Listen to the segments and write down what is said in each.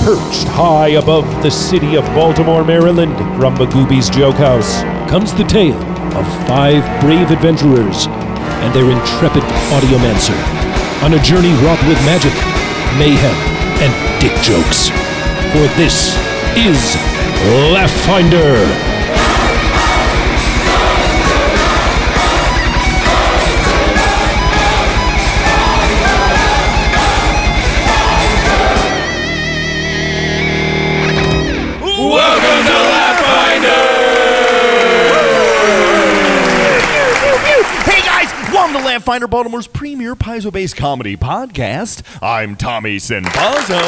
Perched high above the city of Baltimore, Maryland, from Magooby's Joke House, comes the tale of 5 brave adventurers and their intrepid audiomancer on a journey wrought with magic, mayhem, and dick jokes. For this is Laugh Finder. Welcome to Laugh Finder! Hey guys, welcome to Laugh Finder, Baltimore's premier piezo-based comedy podcast. I'm Tommy Sinbazzo.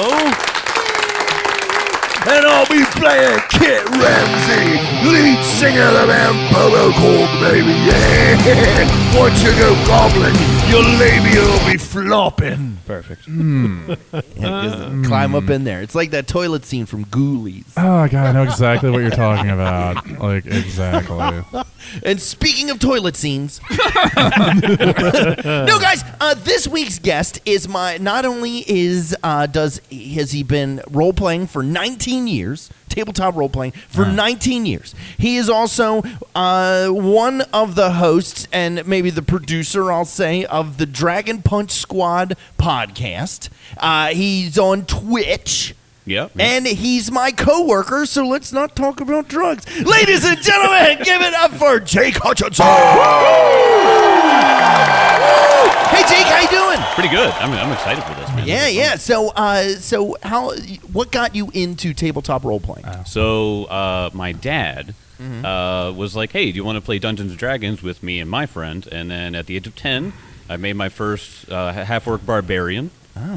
And I'll be playing Kit Ramsey, lead singer of the band Bobo Cold, baby, yeah! Once you go goblin, your labia will be flopping. Perfect. Climb up in there. It's like that toilet scene from Ghoulies. Oh, God, I know exactly what you're talking about. Like, exactly. And speaking of toilet scenes, no, guys, this week's guest is not only has he been role playing for 19 years, tabletop role playing for 19 years. He is also one of the hosts and maybe the producer, I'll say, of the Dragon Punch Squad podcast. He's on Twitch. Yep. And he's my coworker, so let's not talk about drugs. Ladies and gentlemen, give it up for Jake Hutchison. Hey, Jake, how you doing? Pretty good. I'm excited for this, man. Yeah. So what got you into tabletop role playing? So, my dad was like, "Hey, do you want to play Dungeons and Dragons with me and my friend?" And then at the age of 10, I made my first half-orc barbarian.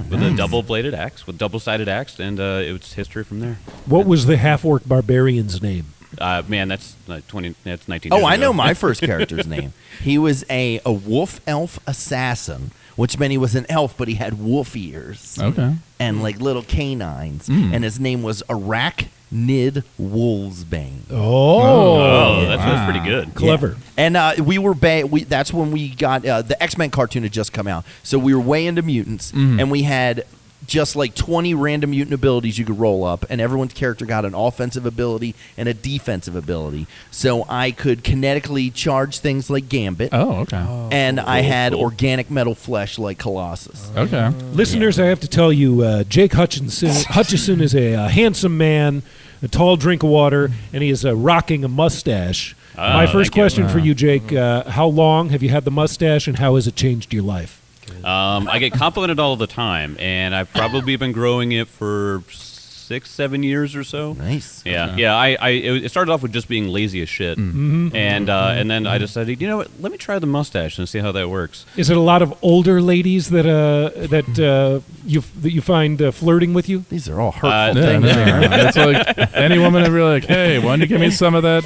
With a double-bladed axe, with double-sided axe, and it was history from there. What was the half-orc barbarian's name? Man, that's 19 Oh, years ago. I know my first character's name. He was a wolf elf assassin, which meant he was an elf, but he had wolf ears. Okay. And like little canines. And his name was Arachnid Wolvesbane. Oh, that's pretty good. Clever. Yeah. And we were that's when we got the X-Men cartoon had just come out, so we were way into mutants, and we had just like 20 random mutant abilities you could roll up, and everyone's character got an offensive ability and a defensive ability. So I could kinetically charge things like Gambit. Oh, okay. And I had organic metal flesh like Colossus. Okay. Listeners, I have to tell you, Jake Hutchison is a handsome man, a tall drink of water, and he is rocking a mustache. My first question for you, Jake, how long have you had the mustache, and how has it changed your life? I get complimented all the time, and I've probably been growing it for 6-7 years or so. Nice. Yeah. It started off with just being lazy as shit, and then I decided, you know what? Let me try the mustache and see how that works. Is it a lot of older ladies that you find flirting with you? These are all hurtful things. It's like any woman would be like, "Hey, why don't you give me some of that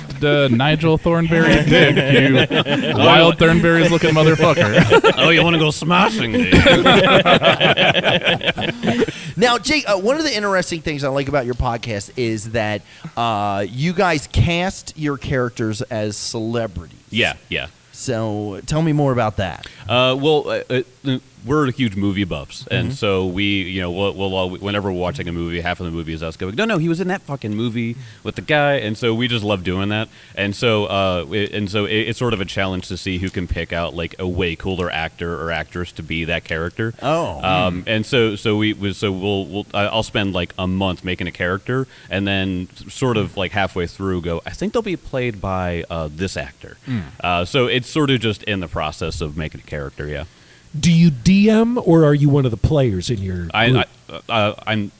Nigel Thornberry dick, you wild Thornberry's looking motherfucker?" Oh, you want to go smashing me? Now, Jake, one of the interesting things I like about your podcast is that you guys cast your characters as celebrities. Yeah. So tell me more about that. We're huge movie buffs, and so we'll whenever we're watching a movie, half of the movie is us going, no, he was in that fucking movie with the guy, and so we just love doing that, and so it's sort of a challenge to see who can pick out like a way cooler actor or actress to be that character. And so I'll spend like a month making a character, and then sort of like halfway through go, I think they'll be played by this actor. So it's sort of just in the process of making a character. Yeah. Do you DM, or are you one of the players in your group? I'm a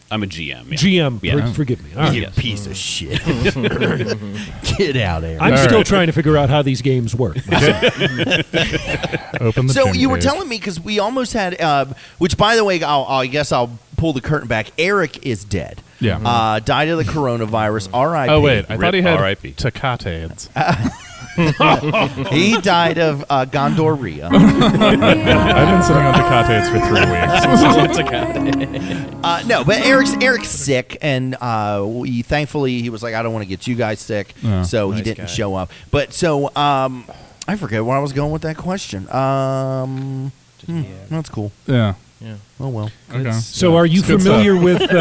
GM. Yeah. GM, Yeah. Forgive me. All right. You piece of shit. Get out of here. I'm still trying to figure out how these games work. Open the So gym you were page. telling me, because we almost had, which by the way, I guess I'll pull the curtain back. Eric is dead. Yeah. Died of the coronavirus. R.I.P. Oh wait, I thought he had R.I.P. Tecate. He died of gondorrhea. I've been sitting on Tecates for 3 weeks. No, but Eric's sick, and thankfully he was like, I don't want to get you guys sick, so he didn't show up. But so I forget where I was going with that question. That's cool. Yeah. Yeah. Oh well. Okay. So, are you It's good familiar stuff. with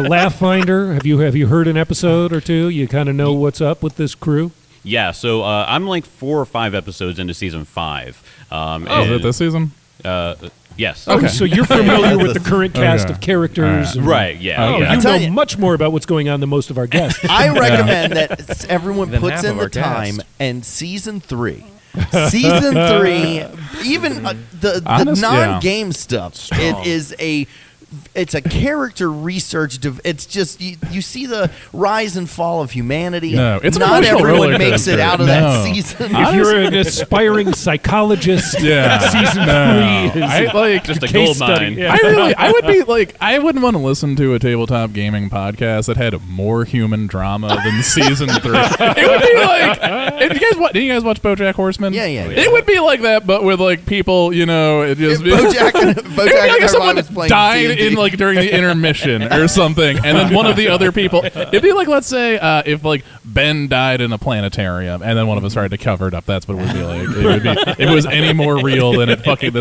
Laugh Finder? Have you heard an episode or two? You kind of know what's up with this crew. Yeah, so I'm like 4 or 5 episodes into season 5. Is it this season? Yes. Okay, so you're familiar with the current cast Okay. of characters. and- Right. Yeah. Oh, yeah. you tell know you- much more about what's going on than most of our guests. I recommend that everyone Than puts half in of the our time cast. and season 3. Season 3, even the Honest- non-game stuff. It is it's a character research. It's just you see the rise and fall of humanity. No, it's an not emotional everyone roller makes it coaster. out of No. that season. If you're an aspiring psychologist, Yeah. season No. 3 is I like Just a case gold study. mine. Yeah. I would be like, I wouldn't want to listen to a tabletop gaming podcast that had more human drama than season 3. It would be like, did you guys watch BoJack Horseman? Yeah. It would be like that, but with like people, it just If BoJack and It would be like if everybody someone was playing died D&D. in like during the intermission or something, and then one of the other people. It'd be like, let's say, if like Ben died in a planetarium, and then one of us tried to cover it up. That's what it would be like. It would be if it was any more real than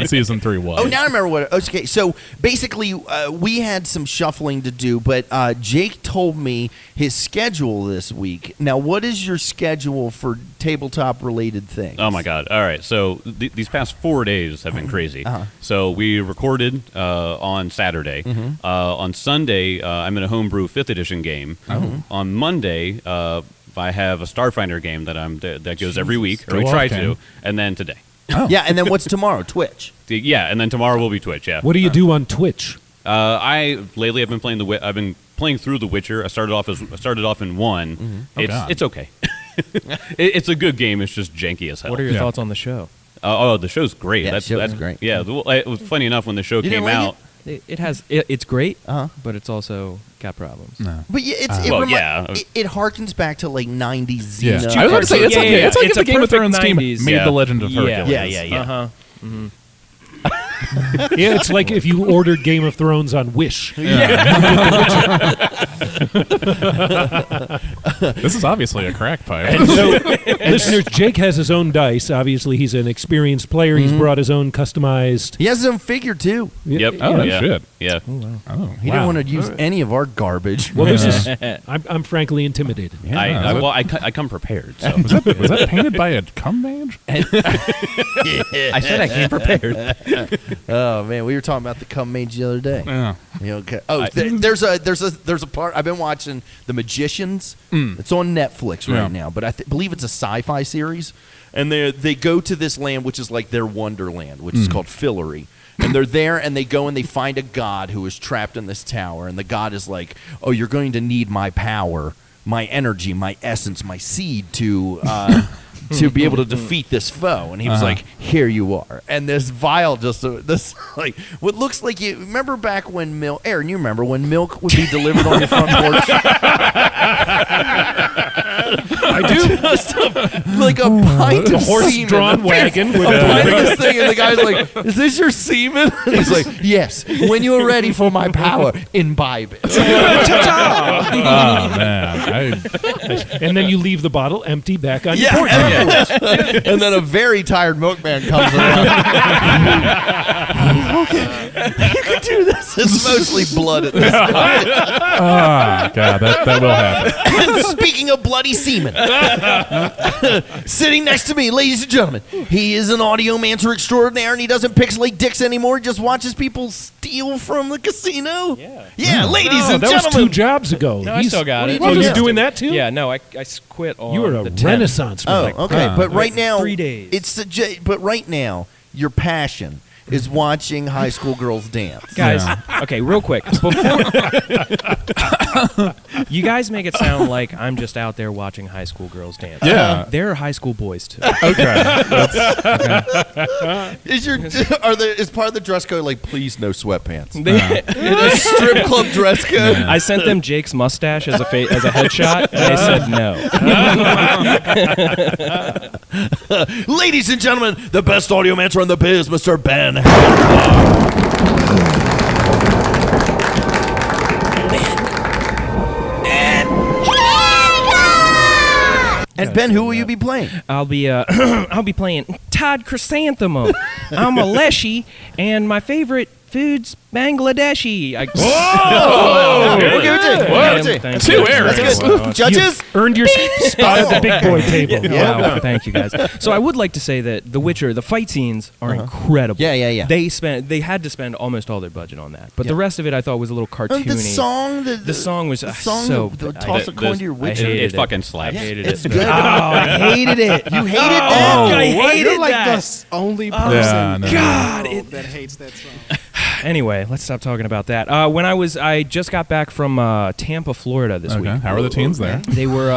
season 3 was. Oh, now I remember what. Okay, so basically, we had some shuffling to do, but Jake told me his schedule this week. Now, what is your schedule for tabletop-related things? Oh my God! All right, so these past 4 days have been crazy. Uh-huh. So we recorded on Saturday. On Sunday, I'm in a homebrew 5th edition game. On Monday, I have a Starfinder game that goes every week, or Go we off, try Kane. to, and then today. Yeah, and then what's tomorrow? Twitch. Yeah, and then tomorrow will be Twitch. Yeah. What do you do on Twitch? Lately I've been playing I've been playing through The Witcher. I started off in 1. Oh, God. It's okay. It's a good game. It's just janky as hell. What are your Yeah. thoughts on the show? The show's great. Yeah, the show is great. Yeah, it was funny enough when the show didn't came like out. It's great, Uh-huh. but it's also got problems. No. But yeah, it harkens back to like 90s Yeah. Xeno. I was about to say, it's Yeah, like, yeah, it's like it's if a the Game of perfect Thrones team 90s. made Yeah. The Legend of Yeah. Hercules. Yeah. Uh-huh. Yeah, it's like if you ordered Game of Thrones on Wish. This is obviously a crack pipe. And so, listeners, Jake has his own dice. Obviously, he's an experienced player. He's brought his own customized. He has his own figure too. Yep. Oh, no yeah. shit. Yeah. Oh, He didn't want to use any of our garbage. Well, this is. I'm frankly intimidated. I come prepared. So. Was that painted by a cum mage? I said I came prepared. Oh man, we were talking about the cum mage the other day. Yeah. Okay. Oh, there's a part. I've been watching The Magicians. It's on Netflix right Yeah. now, but I believe it's a sci-fi series. And they go to this land, which is like their wonderland, which is called Fillory. And they're there, and they go and they find a god who is trapped in this tower. And the god is like, "Oh, you're going to need my power, my energy, my essence, my seed to." To be able to defeat this foe, and he was like, "Here you are." And this vial, this like what looks like you remember back when milk. Aaron, you remember when milk would be delivered on your front porch? I do. Just like a pint of Horse-drawn semen. wagon with A pint a of this thing, and the guy's like, "Is this your semen?" And he's like, "Yes. When you are ready for my power, imbibe it." Oh, man. and then you leave the bottle empty back on your Yeah, porch. and then a very tired milkman comes around. Okay, you can do this. It's mostly blood at this point. Oh, God, that will happen. Speaking of bloody semen, sitting next to me, ladies and gentlemen, he is an audiomancer extraordinaire, and he doesn't pixelate dicks anymore. He just watches people steal from the casino. Yeah, ladies Oh, and that was gentlemen. 2 jobs ago. No, I still got it. Oh, you're Just- doing that too? Yeah, no, I quit on You are a the 10th. renaissance man. Oh, okay, but right now, 3 days. But right now, your passion is watching high school girls dance. Guys, okay, real quick. Before you guys make it sound like I'm just out there watching high school girls dance. Yeah. There are high school boys too. Okay. Is part of the dress code like please no sweatpants? They- A strip club dress code. I sent them Jake's mustache as a headshot, and they said no. Ladies and gentlemen, the best audiomancer on the biz, Mr. Ben. And Ben, who will you be playing? I'll be I'll be playing Todd Chrysanthemum. I'm a Leshy, and my favorite food's Bangladeshi. We'll give it to you. Thank Two you. errors. That's good. Judges? Earned your spot at the big boy table. Wow, thank you guys. So I would like to say that The Witcher, the fight scenes are incredible. Yeah. They had to spend almost all their budget on that, but the rest of it I thought was a little cartoony. The song, the song was the toss a coin to your witcher. It fucking slaps. I hated It's it. good. I hated it. You hated that? I hated You're like that. the only person Yeah, no. God, that hates that song. Anyway, let's stop talking about that. I just got back from Tampa, Florida this Okay. week. How are the teens there? They were,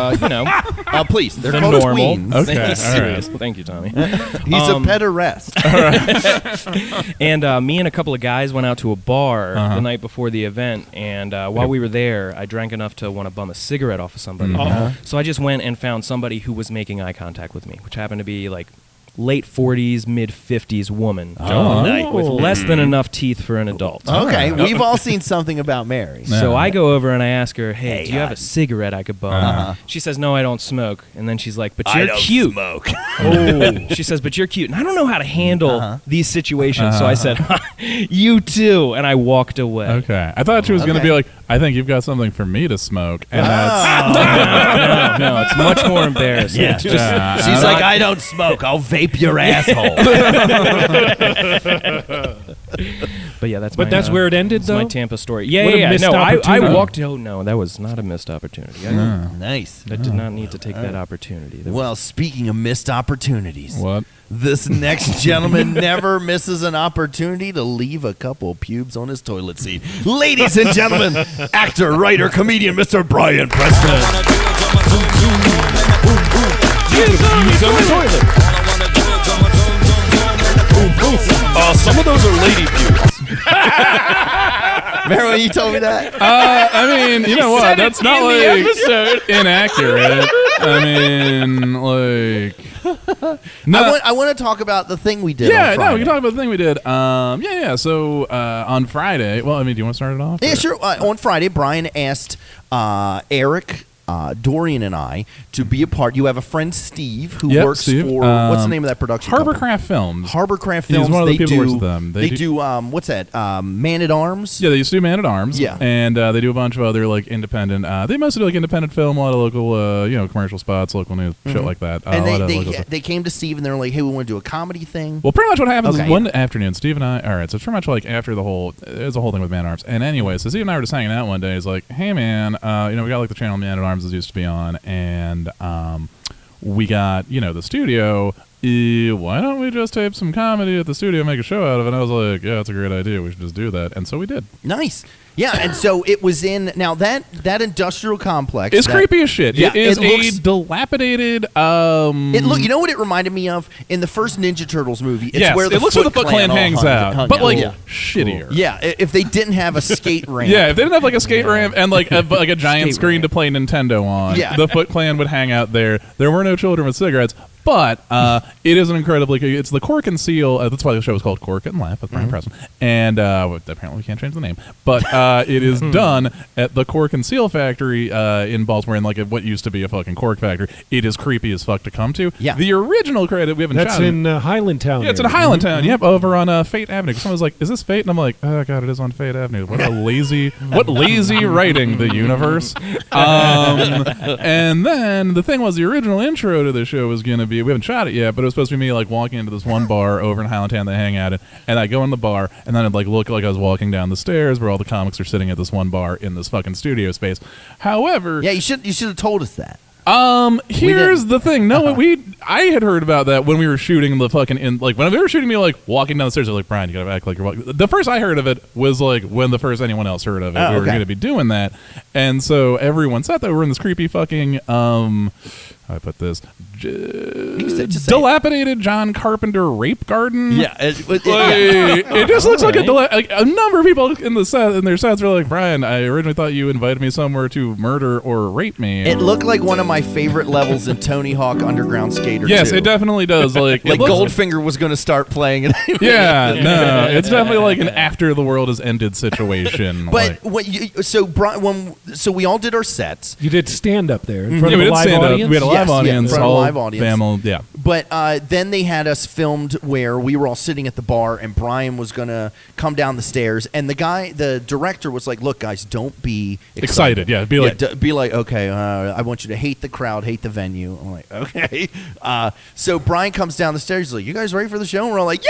Please, they're the called normal. tweens. Okay. Thanks. All right. Thank you, Tommy. He's a pederast. And me and a couple of guys went out to a bar the night before the event, and while we were there, I drank enough to want to bum a cigarette off of somebody. So I just went and found somebody who was making eye contact with me, which happened to be like late 40s, mid 50s woman with less than enough teeth for an adult. Okay, we've all seen Something About Mary. So I go over and I ask her, "Hey, do you have a cigarette I could bum?" She says, "No, I don't smoke." And then she's like, "But you're cute." Smoke. Oh, she says, "But you're cute." And I don't know how to handle these situations, so I said, "You too," and I walked away. Okay. I thought she was going to be like, I think you've got something for me to smoke. And No, it's much more embarrassing. Yeah. It's just, She's like, I don't smoke. I'll vape your asshole. but yeah, that's. But that's where it ended, that's though? my Tampa story. Yeah, What a yeah. missed No, I opportunity. walked. Oh no, that was not a missed opportunity. Nice. I did not need to take that opportunity. Well, speaking of missed opportunities, what? this next gentleman never misses an opportunity to leave a couple pubes on his toilet seat. Ladies and gentlemen, actor, writer, comedian, Mr. Brian Preston. Some of those are lady pubes. Remember when you told me that? I mean, you know what? That's not like inaccurate. I mean, like. No. I want to talk about the thing we did. Yeah, on Friday. no, we can talk about the thing we did. Yeah. So on Friday, well, I mean, do you want to start it off? Yeah, or? sure. On Friday, Brian asked Eric, Dorian, and I to be a part. You have a friend, Steve, who Yep, works Steve. for what's the name of that production company? Harborcraft Films. Harborcraft He's Films. one of the they people who do. works with them. They do what's that? Man at Arms. Yeah, they used to do Man at Arms. Yeah. And they do a bunch of other like independent. They mostly do like independent film, a lot of local, commercial spots, local news, shit like that. And a lot of local they stuff. they came to Steve and they were like, "Hey, we want to do a comedy thing." Well, pretty much what happens Okay, is one afternoon, Steve and I. All right, so it's pretty much like after there's a whole thing with Man at Arms. And anyway, so Steve and I were just hanging out one day. He's like, "Hey, man, we got like the channel Man at Arms used to be on, and we got the studio. Why don't we just tape some comedy at the studio, make a show out of it?" And I was like, "Yeah, that's a great idea. We should just do that." And so we did. Nice. Yeah, and so it was in now that industrial complex. It's creepy as shit. Yeah, it is it looks- a dilapidated. It look. You know what it reminded me of in the first Ninja Turtles movie? It's yes, where the it looks where the Foot Clan all hangs hung out, but like yeah. shittier. Yeah, if they didn't have a skate ramp. Yeah, if they didn't have like a skate ramp and like a giant screen to play Nintendo on, Yeah. the Foot Clan would hang out there. There were no children with cigarettes, but it is an incredibly. It's the Cork and Seal. That's why the show is called Cork and Laugh with Brian Preston. And apparently we can't change the name, but it is done at the Cork and Seal factory in Baltimore, in like what used to be a fucking cork factory. It is creepy as fuck to come to. Yeah. The original credit we haven't That's shot in Highlandtown. Yeah, it's in Highlandtown. Yep, over on Fate Avenue. Someone was like, "Is this Fate?" And I'm like, "Oh god, it is on Fate Avenue." What lazy writing, the universe. And then the thing was, the original intro to the show was gonna be, we haven't shot it yet, but it was supposed to be me like walking into this one bar over in Highlandtown they hang out at, and I go in the bar, and then I'd like look like I was walking down the stairs where all the comics are sitting at this one bar in this fucking studio space. However, Yeah, you should have told us that. here's didn't. the thing. No, I had heard about that when we were shooting the fucking when they were shooting me like walking down the stairs. They're like, "Brian, you gotta act like you're walking." The first I heard of it was like when the first anyone else heard of it. We were okay. gonna be doing that, and so everyone sat there. We're in this creepy fucking how I put this Just say dilapidated John Carpenter rape garden. Yeah, It just looks like a number of people in the set in their sets were like, "Brian, I originally thought you invited me somewhere to murder or rape me." It looked like one of my favorite levels in Tony Hawk Underground Skater. Yes, 2. it definitely does. Like, Like it looks- Goldfinger was going to start playing it. Yeah, no, it's definitely like an after the world has ended situation. But like, so we all did our sets. You did stand up there in front Yeah, of we a did live stand up. audience. We had a live audience, front of whole live audience. family, yeah. But then they had us filmed where we were all sitting at the bar, and Brian was gonna come down the stairs, and the director was like, "Look, guys, don't be excited. Yeah, be like, be like, okay, I want you to hate the crowd, hate the venue." I'm like, okay. So Brian comes down the stairs. He's like, "You guys ready for the show?" And we're all like, "Yeah!"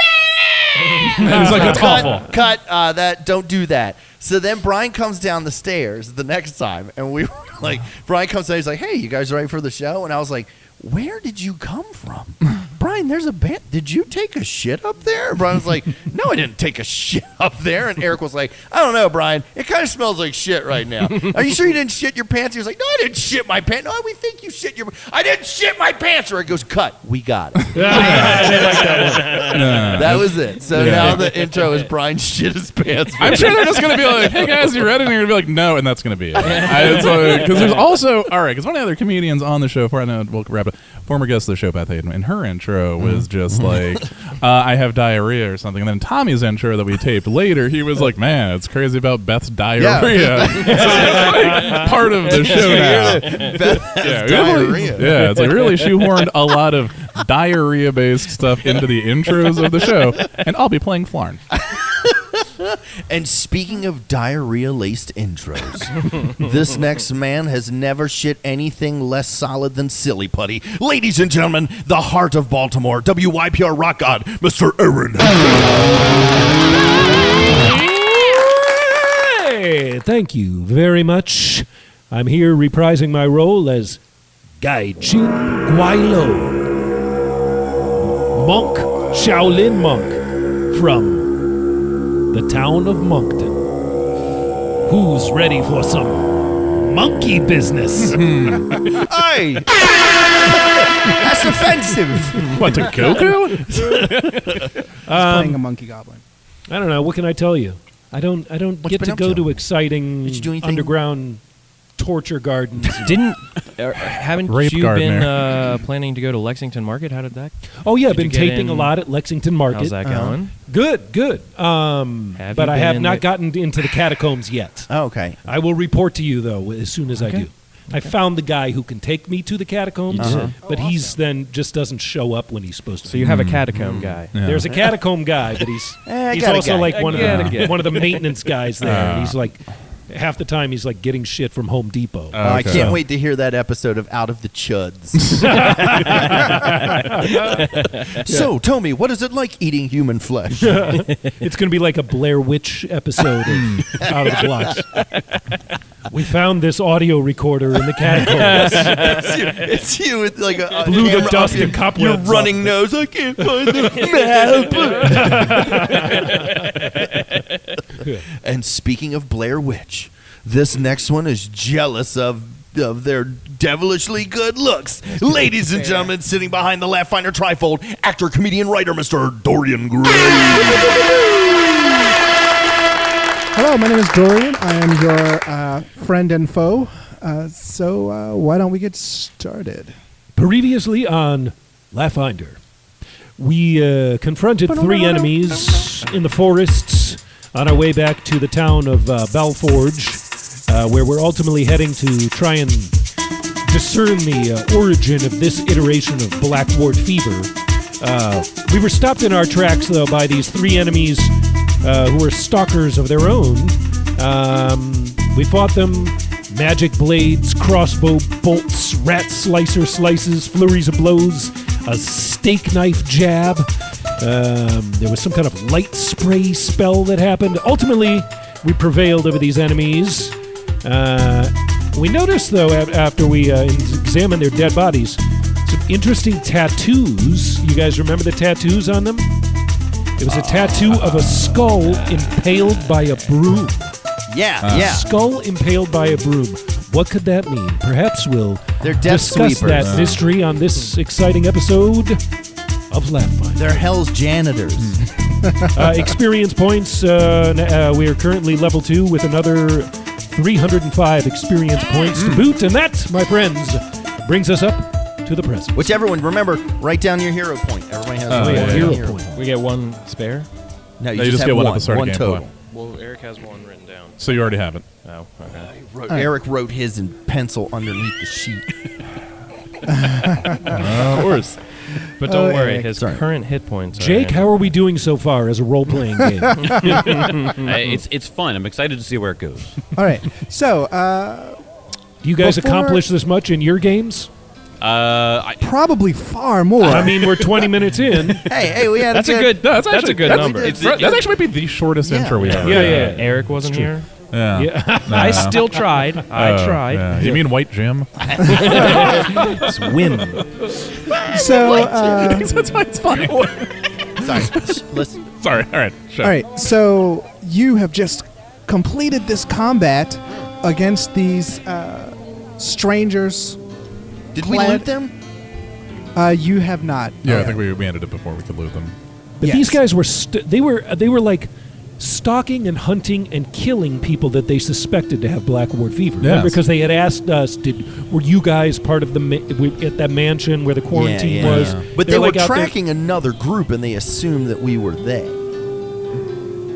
he's like, that's awful. Cut. That. Don't do that. So then Brian comes down the stairs the next time, and we were like, Brian comes down. He's like, "Hey, you guys ready for the show?" And I was like, "Where did you come from?" Brian, there's a band. Did you take a shit up there? Brian was like, "No, I didn't take a shit up there." And Eric was like, "I don't know, Brian. It kind of smells like shit right now. Are you sure you didn't shit your pants?" He was like, "No, I didn't shit my pants. No, we think you shit your. I didn't shit my pants." Eric goes, "Cut. We got it." That was it. So now the intro is Brian shit his pants. I'm sure they're just going to be like, "Hey guys, you ready?" And you're going to be like, "No," and that's going to be it. Because there's also, all right, because one of the other comedians on the show, we'll wrap it, former guest of the show, Beth Hayden, and her intro was just like, "I have diarrhea" or something. And then Tommy's intro that we taped later, he was like, "Man, it's crazy about Beth's diarrhea." So it's like part of the show now. Beth has diarrhea. Yeah, it's like really shoehorned a lot of diarrhea-based stuff into the intros of the show, and I'll be playing Flarn. And speaking of diarrhea-laced intros, this next man has never shit anything less solid than silly putty. Ladies and gentlemen, the heart of Baltimore, WYPR rock god, Mr. Arun. Hey, thank you very much. I'm here reprising my role as Gaijin Guailo, monk, Shaolin monk from the town of Moncton. Who's ready for some monkey business? Hey! That's offensive. What, to Goku? Playing a monkey goblin. I don't know. What can I tell you? I don't get been to up go to? to exciting Did you do anything? underground torture gardens. Haven't Rape you gardener. been planning to go to Lexington Market? How did that? Oh yeah, I've Did been you get taping a in- lot at Lexington Market. How's that going? Good. Have But you I been have in not the- gotten into the catacombs yet. Oh, okay. I will report to you though as soon as I Okay. do. I found the guy who can take me to the catacombs, but he's then just doesn't show up when he's supposed to. So you have a catacomb guy. Yeah. There's a catacomb guy, but he's I he's got a also guy. like I one got a of guy. the one of the maintenance guys there. He's like half the time he's like getting shit from Home Depot. I Okay. can't wait to hear that episode of Out of the Chuds. So, tell me, what is it like eating human flesh? It's going to be like a Blair Witch episode of Out of the Blocks. We found this audio recorder in the catacombs. It's you with like a Blew the camera dust up and your cobwebs running off. nose. I can't find the map. And speaking of Blair Witch, this next one is jealous of their devilishly good looks. Ladies and gentlemen, sitting behind the Laugh Finder trifold, actor, comedian, writer, Mr. Dorian Gray. Hello, my name is Dorian. I am your friend and foe. So why don't we get started? Previously on Laugh-Finder, we confronted three enemies in the forests on our way back to the town of BellForge, where we're ultimately heading to try and discern the origin of this iteration of Black Wart Fever. We were stopped in our tracks, though, by these three enemies who were stalkers of their own. We fought them. Magic blades, crossbow bolts, rat slicer slices, flurries of blows, a steak knife jab. There was some kind of light spray spell that happened. Ultimately, we prevailed over these enemies. We noticed, though, after we examined their dead bodies, some interesting tattoos. You guys remember the tattoos on them? It was a tattoo of a skull impaled by a broom. Yeah. Skull impaled by a broom. What could that mean? Perhaps we'll They're death discuss sweepers. that mystery on this exciting episode of Laugh-Finder. They're Hell's janitors. Experience points. We are currently level 2 with another 305 experience points to boot. And that, my friends, brings us up to the present. Whichever one. Remember, write down your hero point. Everybody has one yeah. hero Hero point. point. We get one spare. No, you just have get one at one. the start of One game total. play. Well, Eric has one written down. So you already have it. Oh, okay. Eric wrote his in pencil underneath the sheet. Of course. But don't Oh, worry, Eric, his sorry. current hit points are Jake, how are we doing so far as a role-playing game? It's fun. I'm excited to see where it goes. All right. So, Do you guys Before- accomplish this much in your games? probably far more. I mean, we're 20 minutes in. Hey, we had That's a good. No, that's That's a actually- good that's- number. That actually might be the shortest Yeah. intro we have. Yeah. Eric wasn't true. here. Yeah. Yeah. I still tried. I tried. Yeah. You mean White Jim? It's win. so, That's fine. It's fine. Sorry. Listen. Sorry. All right. Sure. all right. So you have just completed this combat against these strangers. Did we Plaid. loot them? You have not. Yeah, I think we ended it before we could loot them. But Yes. these guys were they were like stalking and hunting and killing people that they suspected to have black wart fever. Remember, Yes. because they had asked us, were you guys part of at that mansion where the quarantine was? But They're they were like out there- tracking another group, and they assumed that we were they.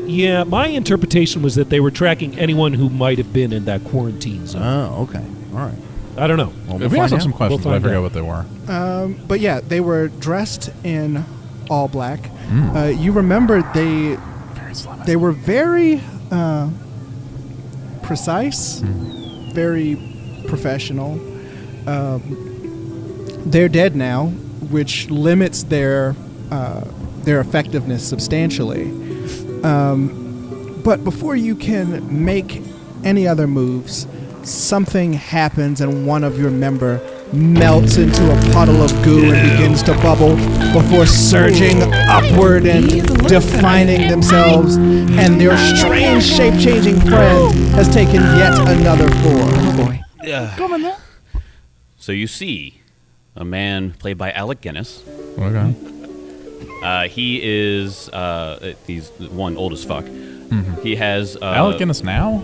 Yeah, my interpretation was that they were tracking anyone who might have been in that quarantine zone. Oh, okay. All right. I don't know. Well, If we ask them some questions, We'll but I find forget out. what they were. But yeah, they were dressed in all black. You remember they were very precise, very professional. They're dead now, which limits their effectiveness substantially. But before you can make any other moves, something happens and one of your member melts into a puddle of goo and begins to bubble before surging upward and defining themselves, and their strange shape-changing friend has taken yet another form. So you see a man played by Alec Guinness. Okay. He is he's old as fuck. He has Alec Guinness now?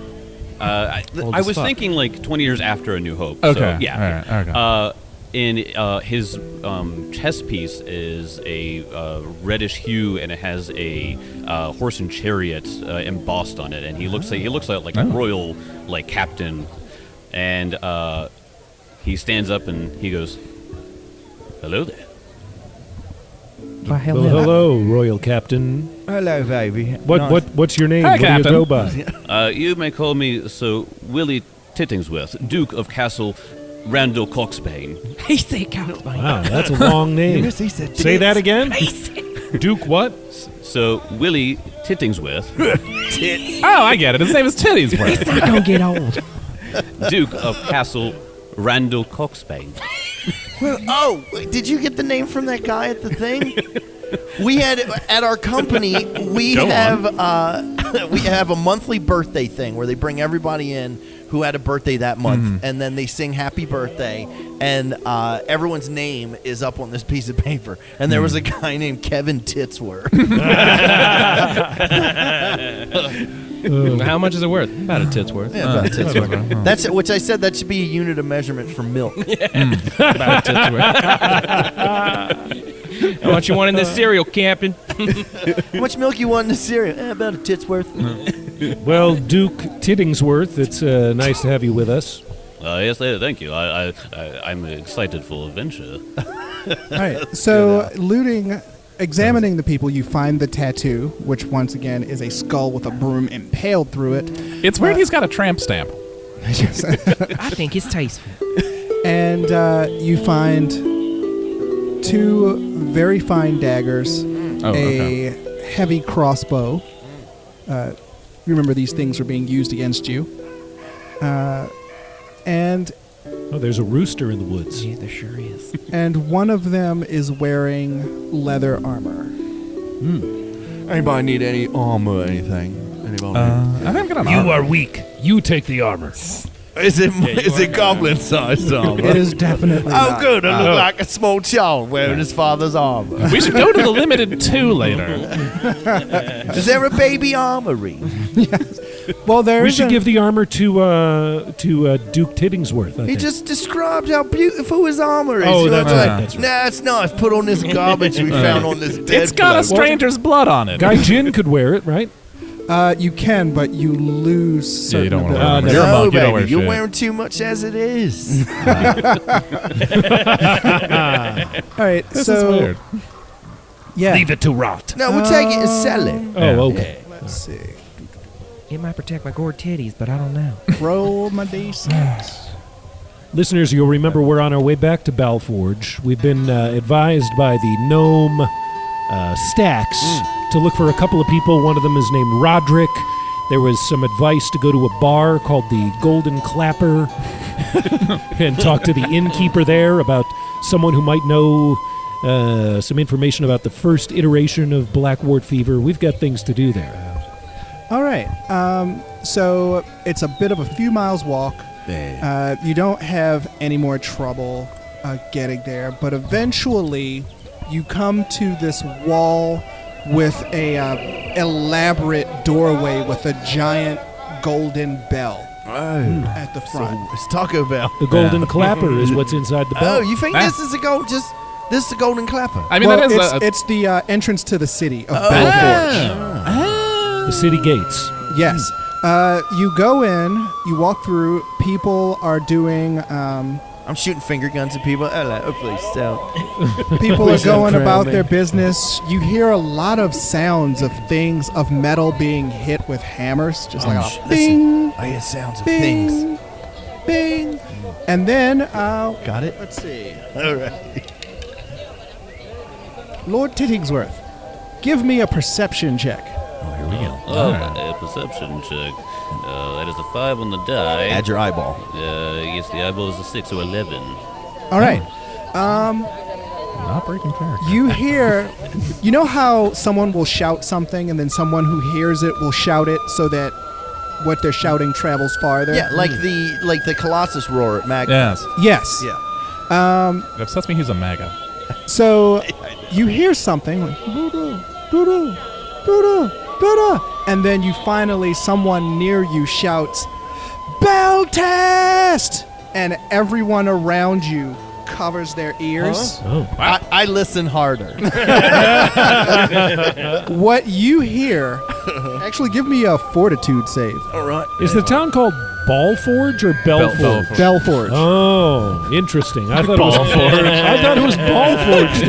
I as was fuck. thinking like 20 years after A New Hope. Okay. So, yeah. All right. Okay. In his chest piece is a reddish hue, and it has a horse and chariot embossed on it, and he looks like a royal like captain, and he stands up and he goes, "Hello there." Well, hello, Royal Captain. Hello, baby. What's your name? Hi, what do Captain. you go by? You may call me Sir Willie Tittingsworth, Duke of Castle Randall Coxbane. Wow, that's a long name. Yes, he said Say that again. Duke what? So Willie Tittingsworth, Oh, I get it. His name is Titties. Don't get old. Duke of Castle Randall Coxbane. Well, did you get the name from that guy at the thing? We had at our company. We Go have we have a monthly birthday thing where they bring everybody in who had a birthday that month, and then they sing happy birthday, and everyone's name is up on this piece of paper. And there was a guy named Kevin Titsworth. How much is it worth? About a tit's worth. Yeah, about a tit's worth. That's which I said that should be a unit of measurement for milk. About a tit's worth. How much you want in this cereal, Captain? How much milk you want in the cereal? About a tit's worth. Well, Duke Tittingsworth, it's nice to have you with us. Yes, thank you. I'm excited for adventure. All right. So, examining the people, you find the tattoo, which once again is a skull with a broom impaled through it. It's weird he's got a tramp stamp. I think it's tasteful. And you find two very fine daggers, a heavy crossbow. You remember these things were being used against you. And Oh, there's a rooster in the woods. Yeah, there sure is. and one of them is wearing leather armor. Anybody need any armor or anything? Anybody? I think I'm gonna. You are weak. You take the armor. Is it goblin-sized armor? It is definitely Oh, not. good. I look like a small child wearing his father's armor. We should go to the limited 2 later. Is there a baby armory? Well, there We is should give the armor to Duke Tittingsworth. I He think. just described how beautiful his armor is. Oh, You know, that's it's right, like, that's right. Nah, it's nice. Put on this garbage we found on this dead It's got a bloke. stranger's blood on it. Guy Jin could wear it, right? You can, but you lose Yeah, you certain don't wanna abilities. You're a No, monk, you don't baby, wear you're shit. wearing too much as it is. All right, This so is weird. yeah. Leave it to rot. No, we'll take it and sell it. Oh, okay. Let's see. It might protect my gourd titties, but I don't know. Roll my d6. Listeners, you'll remember we're on our way back to BellForge. We've been advised by the gnome Stacks to look for a couple of people. One of them is named Roderick. There was some advice to go to a bar called the Golden Clapper and talk to the innkeeper there about someone who might know some information about the first iteration of Black Wart Fever. We've got things to do there. All right. So it's a bit of a few miles walk. You don't have any more trouble getting there, but eventually you come to this wall with a elaborate doorway with a giant golden bell at the front. It's Taco Bell. The Golden Clapper is what's inside the bell. Oh, you think this is a this is a golden clapper? I mean, well, that is it's the entrance to the city of Belle Fourche. The city gates. Yes. You go in, you walk through, people are doing, I'm shooting finger guns at people. Oh, please stop. people are Please don't going crown about me. their business. You hear a lot of sounds of things, of metal being hit with hammers, just like a bing, I hear sounds of bing, things. bing. And then, Got it? let's see, All right. Lord Tittingsworth, give me a perception check. A perception check. That is a 5 on the die. Add your eyeball. Yes, the eyeball is a 6, so 11. All right. Not breaking character. You hear, you know how someone will shout something and then someone who hears it will shout it so that what they're shouting travels farther? Yeah, like the Colossus roar at Mag. Yes. Yes. Yeah. It upsets me he's a MAGA. So you hear something like, "Doo-doo, doo-doo, doo-doo, doo-doo," and then you finally, someone near you shouts, "Bell test!" And everyone around you covers their ears. I listen harder. What you hear, actually give me a fortitude save. All right. Is the town called BellForge or BellForge? BellForge. Oh, interesting. I thought it was BellForge. I thought it was BellForge.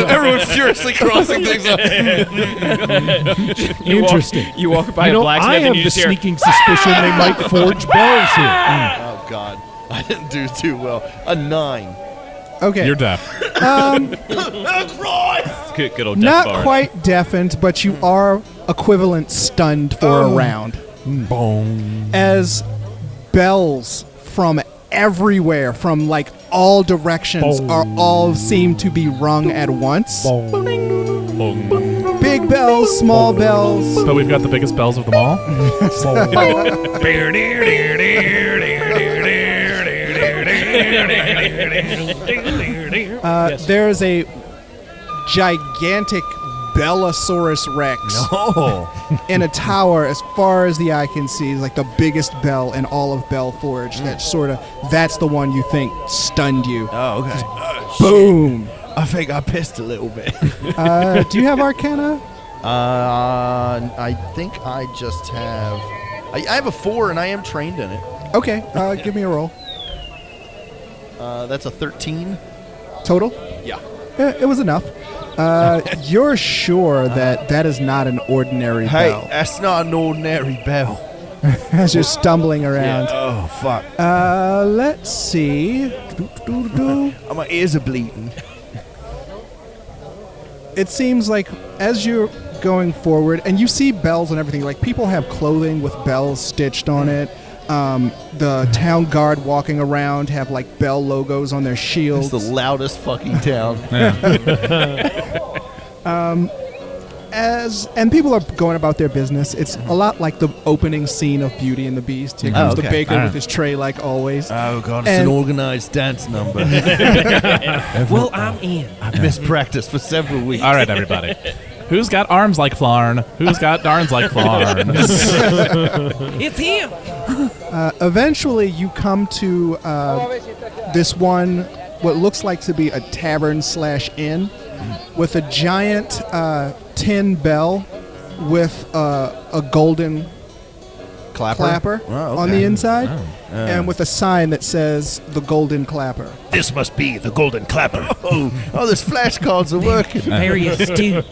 Everyone's furiously crossing things up. Interesting. You walk by You a know, blacksmith I have and you the just hear, sneaking suspicion they might forge bells here. Oh, God. I didn't do too well. A 9. Okay. You're deaf. Good old Not death bar. quite deafened, but you are equivalent stunned for a round. As bells from everywhere, from like all directions, are all seem to be rung at once. Big bells, small bells. But we've got the biggest bells of them all. There's a gigantic Bellosaurus Rex in a tower as far as the eye can see, like the biggest bell in all of BellForge. That's the one you think stunned you. Oh, okay. Boom. I think I pissed a little bit. Do you have Arcana? I think I just have... I have a 4, and I am trained in it. Okay, give me a roll. That's a 13. Total? Yeah. It was enough. You're sure that is not an ordinary Hey, bell that's not an ordinary bell. as you're stumbling around. Oh, fuck. Let's see. My ears are bleeding. It seems like as you're going forward, and you see bells and everything, like people have clothing with bells stitched on it. The town guard walking around have like bell logos on their It's shields. the loudest fucking town. And people are going about their business. It's a lot like the opening scene of Beauty and the Beast. Here comes the okay. baker with his tray like always. Oh, God, it's And- an organized dance number. well, I'm in. I've missed practice for several weeks. All right, everybody. Who's got arms like Flarn? Who's got darns like Flarn? It's him. Eventually, you come to this one, what looks like to be a tavern/inn, with a giant tin bell with a golden clapper Oh, on okay. the inside, and with a sign that says the Golden Clapper. This must be the Golden Clapper. Oh, those flashcards are working. Very astute.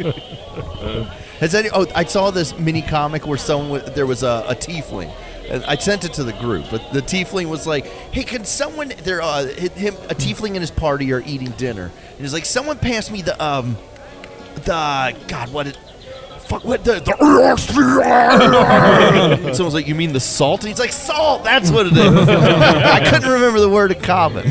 I saw this mini comic where there was a tiefling. I sent it to the group, but the tiefling was like, "Hey, can someone?" A tiefling and his party are eating dinner, and he's like, "Someone pass me the Someone's like, "You mean the salt?" And he's like, "Salt, that's what it is." I couldn't remember the word of common.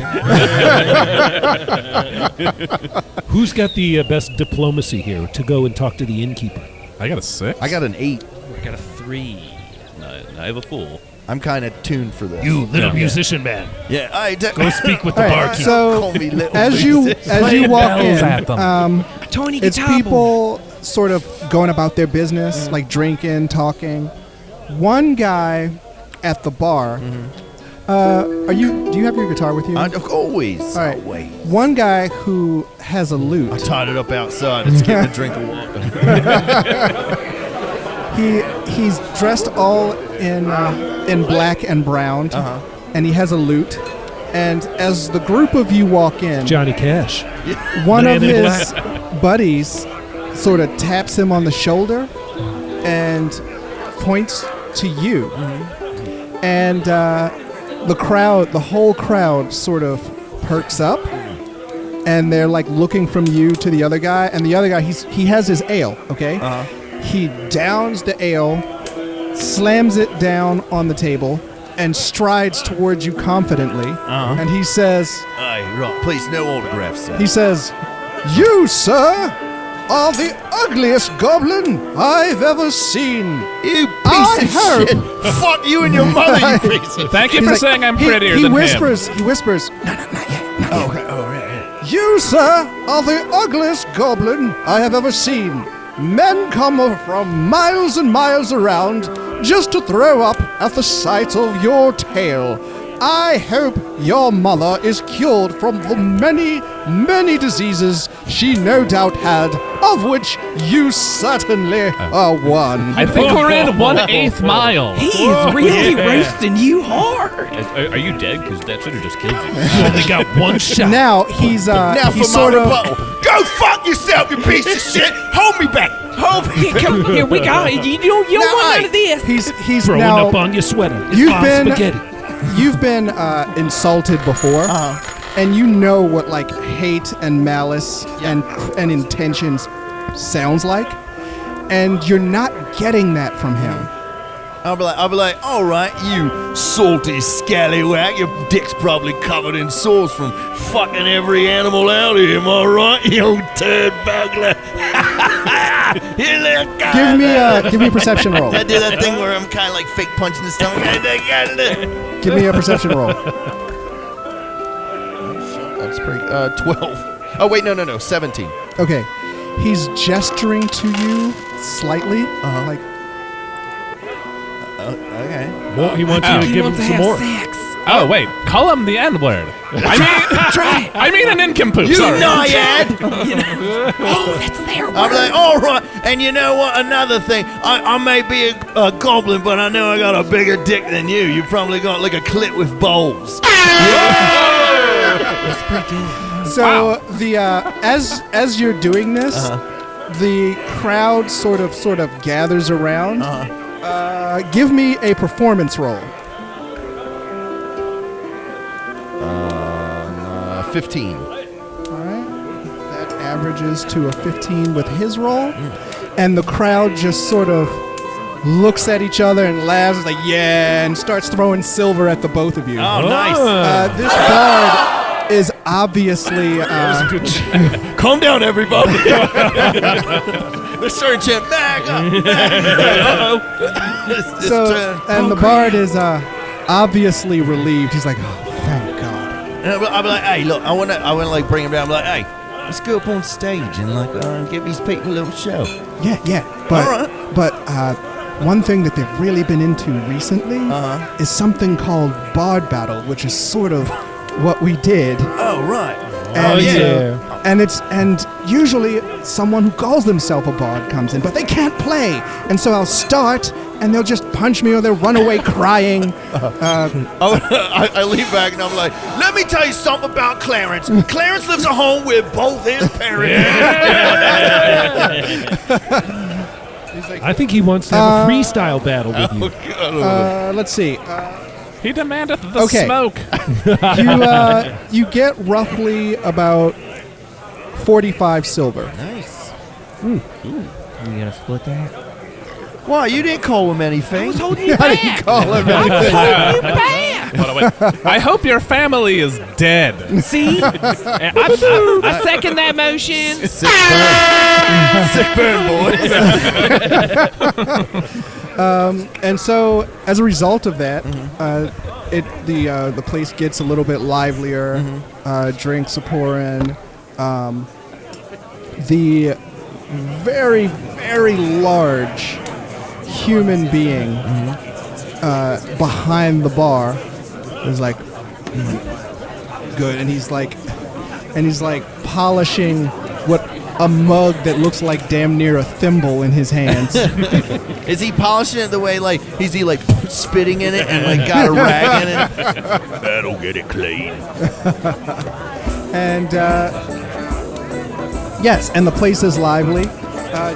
Who's got the best diplomacy here to go and talk to the innkeeper? I got a 6. I got an 8. I got a 3. I have a fool. I'm kind of tuned for this. You little musician man. Yeah, Go speak with the All right, barkeep. so Call me little as you walk bells at them. in, Tony it's people sort of going about their business, like drinking, talking. One guy at the bar. Do you have your guitar with you? Always. All right. Always. One guy who has a I lute. tied it up outside. It's getting a drink of water. He's dressed all in black and brown, and he has a lute. And as the group of you walk in, Johnny Cash. one Man of in his buddies sort of taps him on the shoulder and points to you. And the whole crowd sort of perks up, and they're like looking from you to the other guy. And the other guy, he has his ale, okay? He downs the ale, slams it down on the table, and strides towards you confidently. And he says, Aye, right. Please, no autographs, sir. he says, "You, sir, are the ugliest goblin I've ever seen." You piece I of hope- shit. Fuck you and your mother, you piece of Thank you He's for like- saying I'm he- prettier he than whispers, him. He whispers, Oh, okay. Oh, right. "You, sir, are the ugliest goblin I have ever seen. Men come from miles and miles around just to throw up at the sight of your tail. I hope your mother is cured from the many, many diseases she no doubt had, of which you certainly are one." I think we're in 1/8 mile. He is really roasting you hard. Are you dead? Because that should have just killed you. You only got one shot. Now he's Now for he's my sort of rebuttal. Go fuck yourself, you piece of shit. Hold me back. Hold me Here, back. come, here we go. You don't Now, want none hey. of this. he's Throwing now up on your sweater. It's You've mom been- spaghetti. you've been insulted before, and you know what like hate and malice and intentions sounds like, and you're not getting that from him. I'll be like, all right, you salty scallywag. Your dick's probably covered in sores from fucking every animal out here. Am I right, you old turd bugler? You little guy. Give me a perception roll. I do that thing where I'm kind of like fake punching the stomach. Give me a perception roll. That's pretty. 12. Oh wait, no, 17. Okay, he's gesturing to you slightly, like. Okay. Well, he wants you to give him some more. Oh, wait. Call him the N-word. I mean an nincompoop. You Sorry. naiad! Oh, that's their I'm like, all right. And you know what? Another thing. I may be a goblin, but I know I got a bigger dick than you. You probably got like a clit with bowls. So the as you're doing this, the crowd sort of gathers around. Give me a performance roll. 15. All right, that averages to a 15 with his roll, and the crowd just sort of looks at each other and laughs, like yeah, and starts throwing silver at the both of you. Oh, nice. This bard is obviously. Calm down, everybody. Let's start chanting back up. So, and the bard is obviously relieved. He's like, oh, thank God. I'll be like, hey, look, I want to like bring him down. I'm like, hey, let's go up on stage and like give these people a little show. Yeah. But, All right. but one thing that they've really been into recently is something called Bard Battle, which is sort of what we did. Oh, right. And yeah. and usually someone who calls themselves a bard comes in, but they can't play, and so I'll start, and they'll just punch me or they'll run away crying. I lean back and I'm like, let me tell you something about Clarence. Clarence lives at home with both his parents. I think he wants to have a freestyle battle with you. Let's see. He demandeth the Okay. smoke. You get roughly about 45 silver. Nice. You gonna split that? Why, you didn't call him anything. I didn't call him anything. I hope your family is dead. See? I second that motion. Sick burn, boys. And so, as a result of that, the place gets a little bit livelier. Drinks are pouring. The very, very large human being behind the bar is like, good, and he's like polishing what a mug that looks like damn near a thimble in his hands. Is he polishing it the way, like, is he, like, spitting in it and, like, got a rag in it? That'll get it clean. And yes, and the place is lively.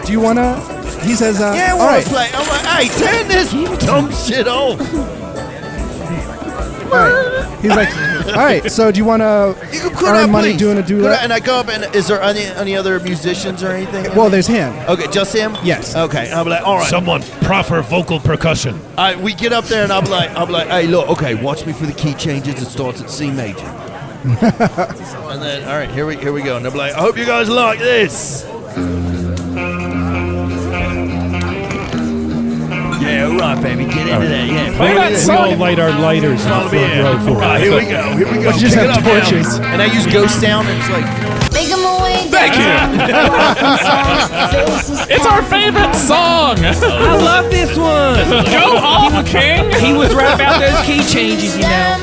Do you wanna? He says, Yeah, I all want right, to play. I'm like, hey, turn this dumb shit off. all right. He's like, all right. So do you wanna You can put earn out, money please. doing a Put duet? out, and I go up, and is there any other musicians or anything? Well, there's him. Okay, just him? Yes. Okay, I'll be like, all right. Someone proffer vocal percussion. We get up there, and I'll be like, hey, look, okay, watch me for the key changes. It starts at C major. And then, all right, here we go. And they'll be like, I hope you guys like this. Yeah, all right, baby, get into that. Yeah, Play that We song. all light our lighters in the Follow me front in. row for All right, it. here we go. Just Pick have it up torches. now. And I use Ghost Sound, and it's like, Thank you. It's our favorite song. I love this one. Go off, King. He was right about those key changes, you know.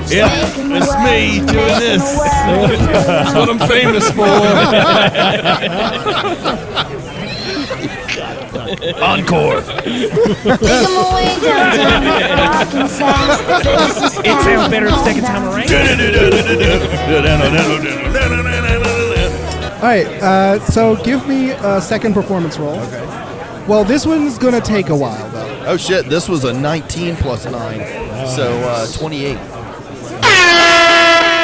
yeah, it's me doing this. That's what I'm famous for. Encore. It sounds better the second time around. All right. So give me a second performance roll. Okay. Well, this one's gonna take a while though. Oh shit! This was a 19 plus 9, so 28. All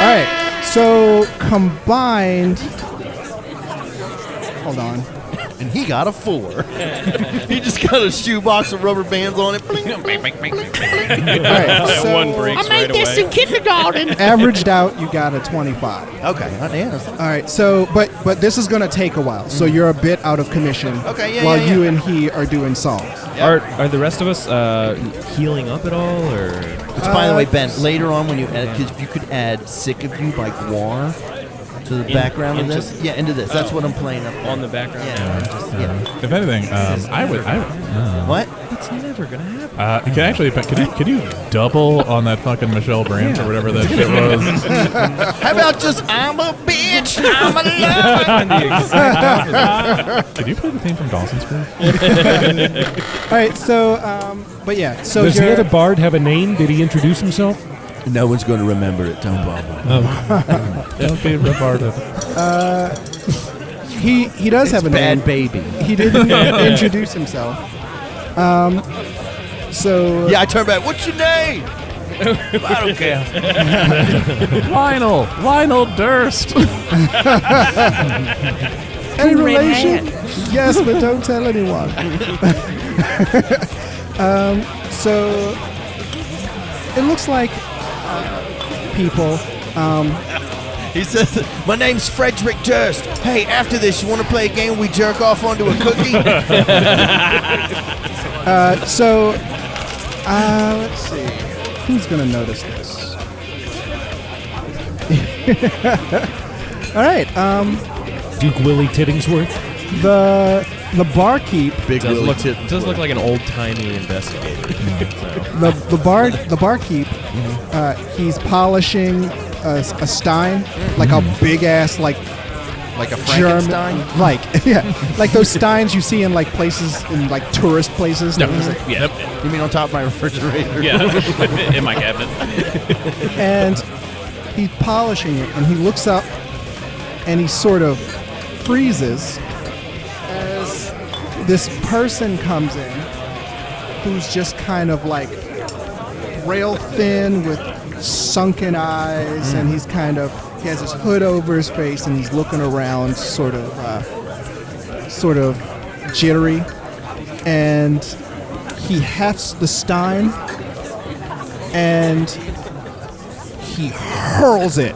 right. So combined. Hold on. And he got a 4. He just got a shoebox of rubber bands on it. Bling. All right. So One breaks right away. averaged out, you got a 25. Okay. Yeah. All right. So, but this is gonna take a while. So you're a bit out of commission. Okay, yeah, While yeah, you yeah. and he are doing songs. Are the rest of us healing up at all, or? Which, by the way, Ben, later on when you add, because if you could add "Sick of You" by Guar to the background of into- this, yeah, into this. That's what I'm playing up On the background? Yeah. Yeah. If anything, I would. What? It's never gonna happen. Can you double on that fucking Michelle Branch or whatever that shit was? How about just "I'm a bitch, I'm a lover"? Did you play the theme from Dawson's Creek? All right. So, but yeah. So Does the you're. other bard have a name? Did he introduce himself? No one's going to remember it. Don't bother. Don't be retarded. He does have a Bad name. baby. He didn't introduce himself. So Yeah, I turn back. What's your name? I don't care. Lionel Durst. any relation? Yes, but don't tell anyone. So it looks like people. He says, my name's Frederick Durst. Hey, after this, you want to play a game we jerk off onto a cookie? Let's see. Who's gonna notice this? All right. Duke Willie Tittingsworth? The barkeep. Big Does look like an old timey investigator. The barkeep. He's polishing a stein, like a big ass like Like a Frankenstein? Like those steins you see in like places in like tourist places. Yeah. You mean on top of my refrigerator? Yeah. In my cabinet. And he's polishing it, and he looks up, and he sort of freezes as this person comes in, who's just kind of like rail thin with sunken eyes, and he has his hood over his face, and he's looking around, sort of jittery, and he hefts the stein, and he hurls it,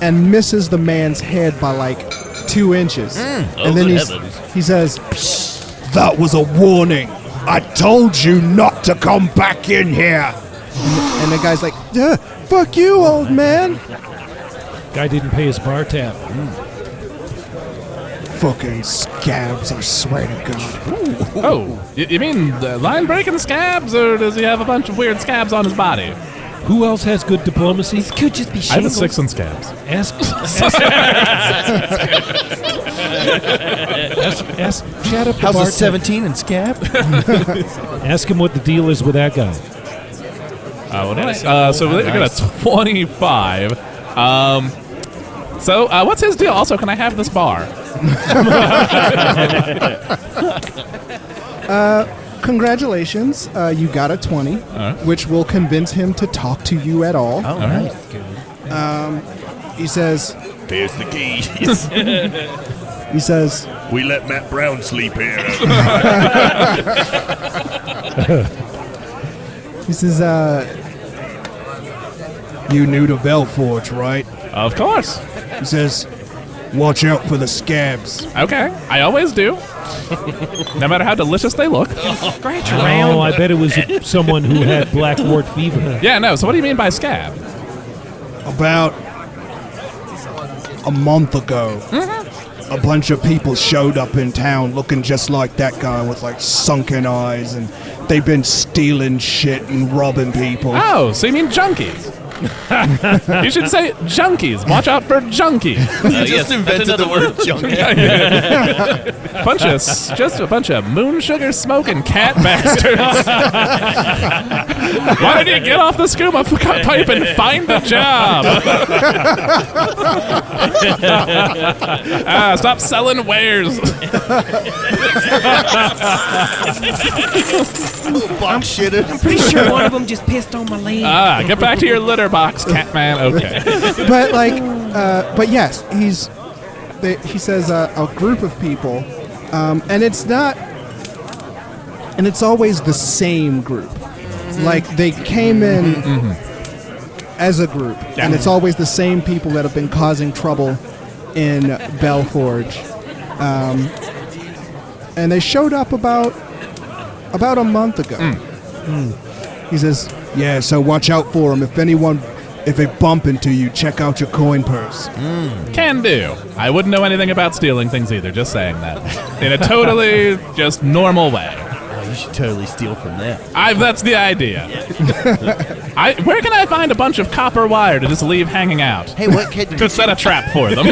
and misses the man's head by like 2 inches, and then he says, That was a warning. I told you not to come back in here. and the guy's like, "Fuck you, old man." Guy didn't pay his bar tab. Fucking scabs, I swear to God. Oh, you mean the line-breaking scabs, or does he have a bunch of weird scabs on his body? Who else has good diplomacy? This could just be I have a shingles. 6 on scabs. Chat up the How's a bartender. 17 and scab? Ask him what the deal is with that guy. So we got a 25. So what's his deal? Also, can I have this bar? Congratulations, you got a 20, which will convince him to talk to you at all. Oh, nice. He says, Here's the keys. he says, We let Matt Brown sleep here. he says, You new to Belle Fourche, right? Of course. He says, watch out for the scabs. Okay, I always do. No matter how delicious they look. Scratch Oh, around. I bet it was someone who had black wart fever. Yeah, no. So what do you mean by scab? About a month ago, a bunch of people showed up in town looking just like that guy with like sunken eyes, and they've been stealing shit and robbing people. Oh, so you mean junkies? You should say junkies. Watch out for junkies. You just invented the word junkie. Just a bunch of moon sugar smoking cat bastards. Why don't you get off the scuba pipe and find a job? Stop selling wares. Box shitter. Pretty sure one of them just pissed on my leg. Get back to your litter box, Catman. Okay. but yes, he says a group of people, and it's always the same group. Like they came in as a group, and it's always the same people that have been causing trouble in BellForge, and they showed up about a month ago. He says, Yeah, so watch out for them. If they bump into you, check out your coin purse. Can do. I wouldn't know anything about stealing things either, just saying that. In a totally just normal way. Oh, you should totally steal from that. That's the idea. Where can I find a bunch of copper wire to just leave hanging out? Hey, what kid? To set a trap for them.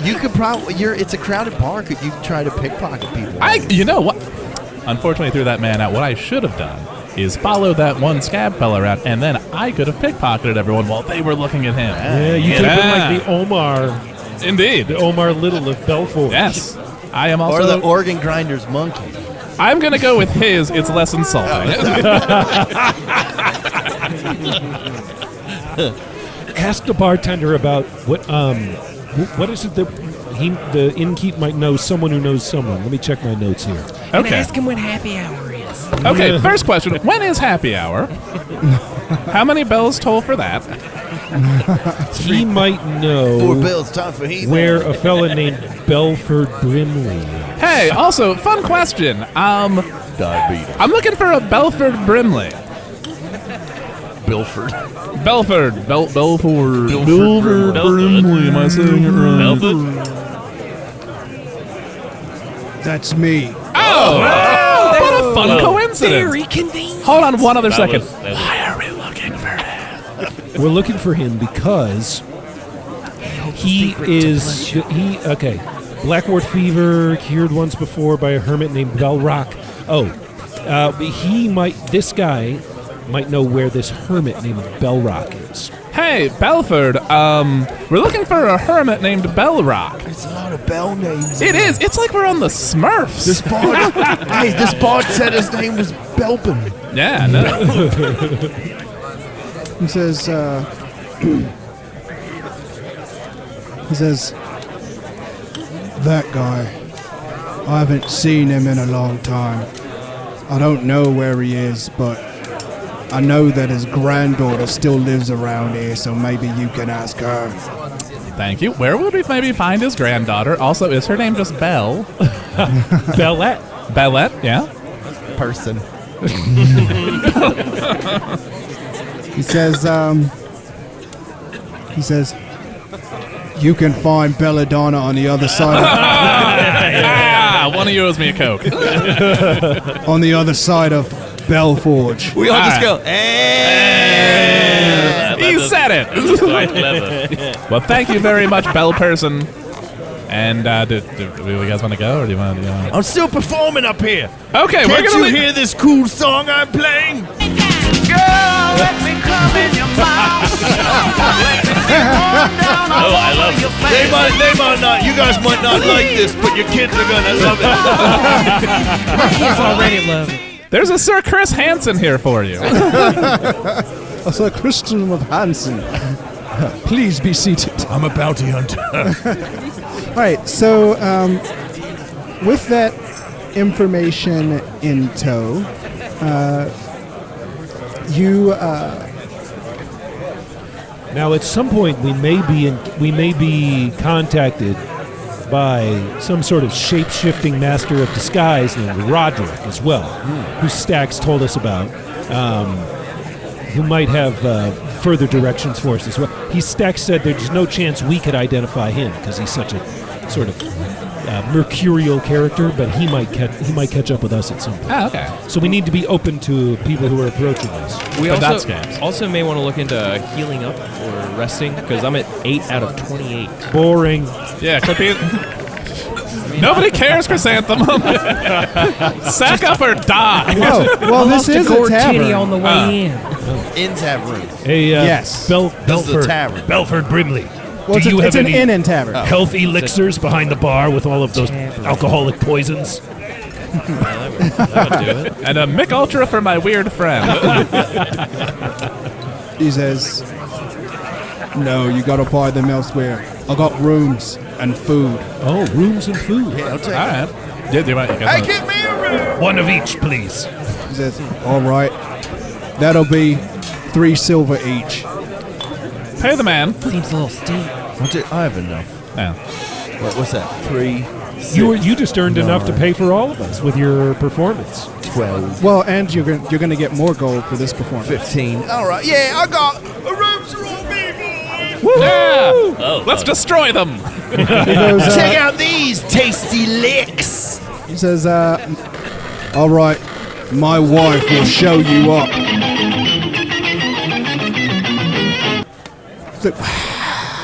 You could probably. It's a crowded bar. Could you try to pickpocket people? You know what? Unfortunately, threw that man out. What I should have done is follow that one scab fella around, and then I could have pickpocketed everyone while they were looking at him. Yeah, you could have been like the Omar, Indeed. the Omar Little of Belle Fourche. Yes. I am also... Or the organ grinder's monkey. I'm going to go with his. It's less insulting. Ask the bartender about what is it that the innkeep might know someone who knows someone. Let me check my notes here. And Okay. ask him when happy hour is. Okay, first question. When is happy hour? How many bells toll for that? He might 4 know bills, time for heat. where a fella named Belford Brimley is. Hey, also, fun question. Diabetes. I'm looking for a Belford Brimley. Bilford. Belford. Belford. Belford Brimley. Am I saying it right? That's me. What a fun coincidence. Very convenient. Hold on one other second. Why Why are we looking for him? We're looking for him because okay. Blackwort fever, cured once before by a hermit named Belrock. This guy might know where this hermit named Belrock is. Hey, Belford, we're looking for a hermit named Belrock. There's a lot of Bell names. It is. It's like we're on the Smurfs. This bard, this bard said his name was Belbin. Yeah, no. He says, That guy. I haven't seen him in a long time. I don't know where he is, but I know that his granddaughter still lives around here, so maybe you can ask her. Thank you. Where would we maybe find his granddaughter? Also, is her name just Belle? Bellette. Bellette, yeah. Person. He says, you can find Belladonna on the other side One of you owes me a Coke. on the other side of Belle Fourche. We all just go, He said it. Quite clever. Well, thank you very much, Bell person. And do you guys want to go, or do you want to? I'm still performing up here. Okay, we're Can't gonna you leave. hear this cool song I'm playing? Oh, I love it. They might not. You guys might not like this, but your kids are gonna love it. He's already loving it. There's a Sir Chris Hansen here for you. Sir Christian with Hansen. Please be seated. I'm a bounty hunter. All right, so with that information in tow, you Now, at some point, we may be contacted by some sort of shape-shifting master of disguise named Roderick as well, who Stax told us about, who might have further directions for us as well. Stax said there's no chance we could identify him because he's such a sort of mercurial character, but he might catch up with us at some point. Oh, okay. So we need to be open to people who are approaching us. We But that's also, games. also may want to look into healing up or resting, because I'm at 8 out of 28. Boring. Yeah, could be. Nobody cares, chrysanthemum. Sack up or die. well, this is a tavern. on the way in. In tavern. Hey, Yes. This is a Belford. tavern. Belford Brimley. Well, Do you it's have an any inn and tavern. health elixirs behind the bar with all of those alcoholic poisons? That would do it. And a Mick Ultra for my weird friend. He says, no, you gotta buy them elsewhere. I got rooms and food. Oh, rooms and food. Yeah, I'll take All it. right. Yeah, do you want, you guys Hey, want- give me a room. One of each, please. He says, all right, that'll be 3 silver each. Pay the man. Seems a little steep. I have enough. Yeah. What's that? 3, You just earned enough to pay for all of us with your performance. 12, Well, and you're gonna get more gold for this performance. 15. All right, yeah, I got rooms for all me, boys. Yeah. Oh, Let's destroy them. He goes, Check out these tasty licks. he says, All right, my wife will show you up.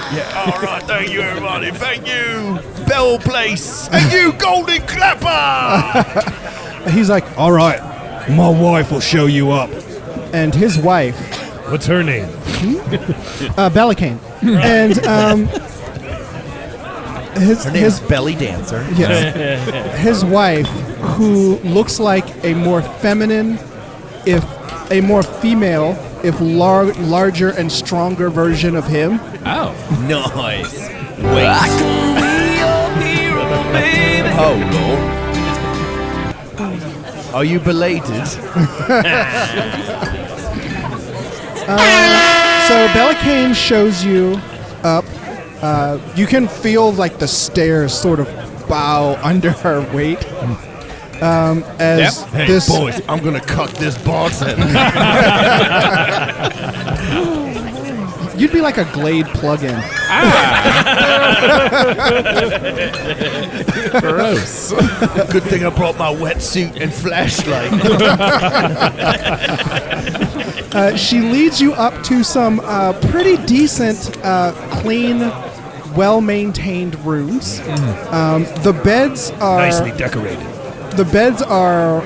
Yeah, all right, thank you, everybody. Thank you, Bell Place. And you, Golden Clapper. he's like, All right, my wife will show you up. and his wife, What's her name? Bellicane, and his Her name's Belly Dancer. yes, his wife, who looks like a more feminine, if a more female, if larger and stronger version of him. Oh. Nice. Wait. Oh, Are you belated? So Bellicane shows you up. You can feel like the stairs sort of bow under her weight. As Hey, this boys, I'm gonna cut this Boston. you'd be like a Glade plug-in. Gross. Good thing I brought my wetsuit and flashlight. She leads you up to some pretty decent, clean, well-maintained rooms. The beds are Nicely decorated. The beds are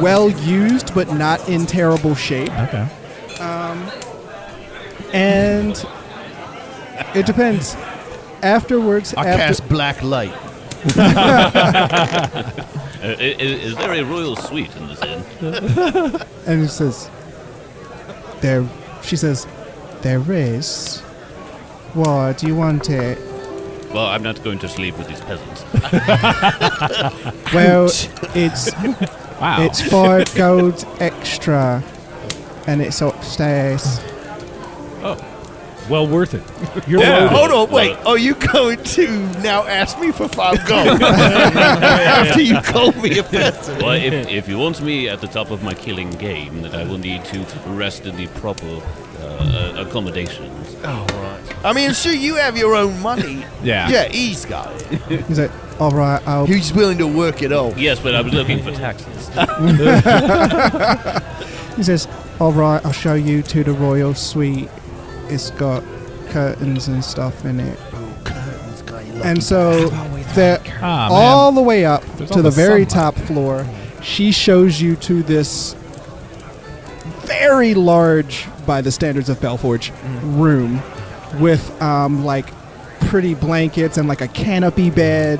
well used, but not in terrible shape. Okay. And it depends. Afterwards, I cast black light. Is there a royal suite in this inn? and he says, "There." She says, "There is. Why do you want it?" Well, I'm not going to sleep with these peasants. Well, it's Wow. it's 5 gold extra, and it's upstairs. Well worth it. You're Yeah. loaded. Hold on, wait. Are you going to now ask me for 5 gold after you called me a peasant? Well, if you want me at the top of my killing game, then I will need to rest in the proper accommodations. I mean, sure, you have your own money. Yeah. Yeah, he's got it. He's like, "All right, I'll." He's willing to work it off. Yes, but I was looking for taxes. He says, "All right, I'll show you to the royal suite. It's got curtains and stuff in it." And so they're Ah, all the way up There's to all the the very sunlight. top floor. She shows you to this very large, by the standards of BellForge, room with like pretty blankets and like a canopy bed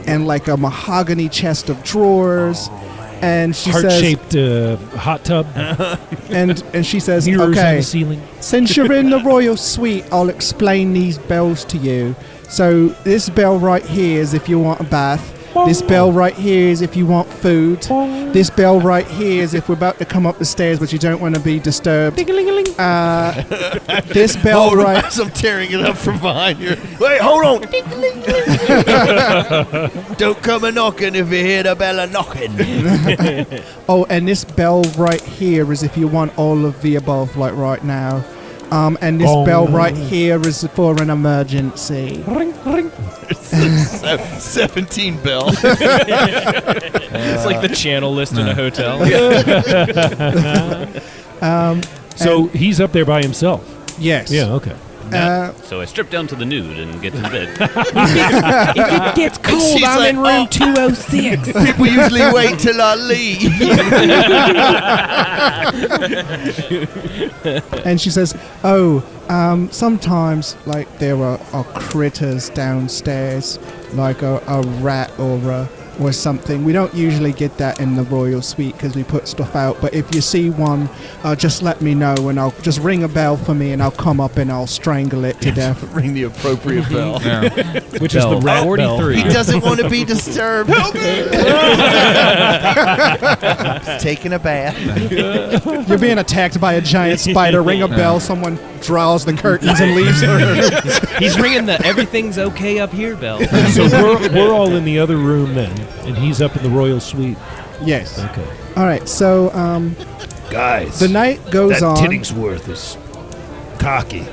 and like a mahogany chest of drawers. And she says, Heart-shaped hot tub. and she says, Mirrors on "Okay, the ceiling. since you're in the royal suite, I'll explain these bells to you. So this bell right here is if you want a bath. This bell right here is if you want food. This bell right here is if we're about to come up the stairs, but you don't want to be disturbed. This bell Hold on, right, as I'm tearing it up from behind you. Wait, hold on. Don't come a knocking if you hear the bell a knocking. oh, and this bell right here is if you want all of the above, like right now. And this bell right here is for an emergency. 17 bell. It's like the channel list in a hotel. So he's up there by himself. Yes. Yeah, okay. So I strip down to the nude and get to bed. If it gets cold, She's I'm like, in room 206. People usually wait till I leave. And she says, sometimes, like, there are critters downstairs, like a rat or something. We don't usually get that in the royal suite because we put stuff out, but if you see one, just let me know and I'll just ring a bell for me and I'll come up and I'll strangle it to death. Ring the appropriate bell. Which is the rat 43. He doesn't want to be disturbed. Help me! He's taking a bath. You're being attacked by a giant spider, ring a bell, someone draws the curtains and leaves. He's ringing the "everything's okay up here" bell. So we're all in the other room then, and he's up in the royal suite. Yes. Okay. All right, so Guys, the night goes on. Tittingsworth is cocky.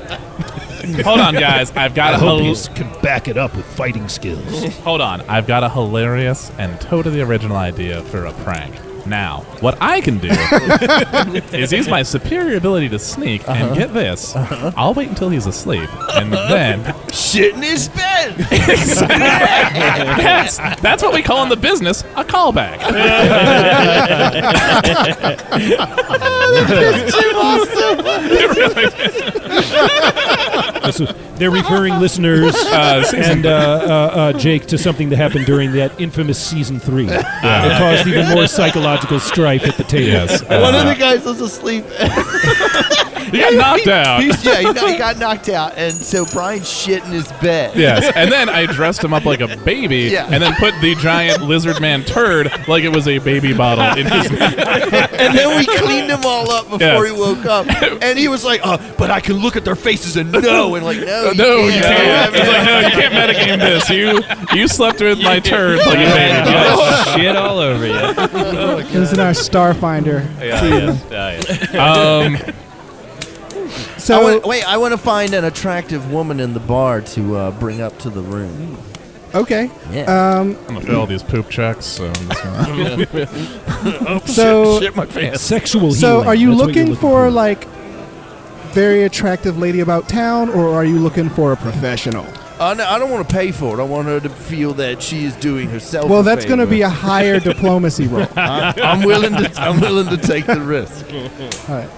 Hold on, guys. I've got I a hope he can back it up with fighting skills. Hold on. I've got a hilarious and totally original idea for a prank. Now, what I can do is use my superior ability to sneak and get this. I'll wait until he's asleep and then Shit in his bed. yes, that's what we call in the business a callback. So they're referring listeners and Jake to something that happened during that infamous season 3. It caused even more psychological strife at the table. Yes. One of the guys was asleep. He got knocked out. He got knocked out, and so Brian shit in his bed. Yes, and then I dressed him up like a baby, Yeah. and then put the giant lizard man turd like it was a baby bottle in his. And then we cleaned them all up before Yes. he woke up. And he was like, but I can look at their faces and know. And like, no, No, you can't. No, He's like, no, you can't metagame this. You slept with my turd like a baby. Yes. Shit all over you. It was in our Starfinder. So I want to find an attractive woman in the bar to bring up to the room. Okay. Yeah. I'm gonna fill all these poop checks. So I'm just gonna So, Shit my pants. Sexual so healing. are you That's what you're looking for like very attractive lady about town, or are you looking for a professional? I don't want to pay for it. I want her to feel that she is doing herself. Well, a that's going to favor. be a higher diplomacy roll. I'm willing to take the risk. All right.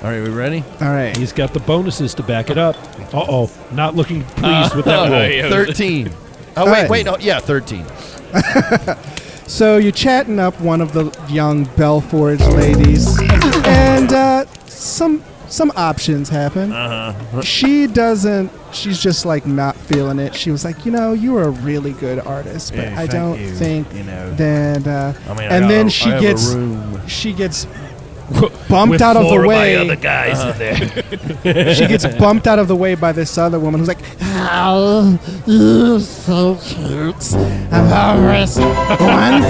All right, we ready? All right. He's got the bonuses to back it up. Uh-oh. Not looking pleased with that roll. 13. Oh, All wait, right. wait. No, yeah, 13. So you're chatting up one of the young BellForge ladies, and some options happen. She doesn't. She's just like not feeling it. She was like, you are a really good artist, but Yeah, I thank don't you. think that. that. I mean, and then I have a room. she gets bumped out of the way. guys in there. She gets bumped out of the way by this other woman who's like, "Oh, you're so cute. I've always wanted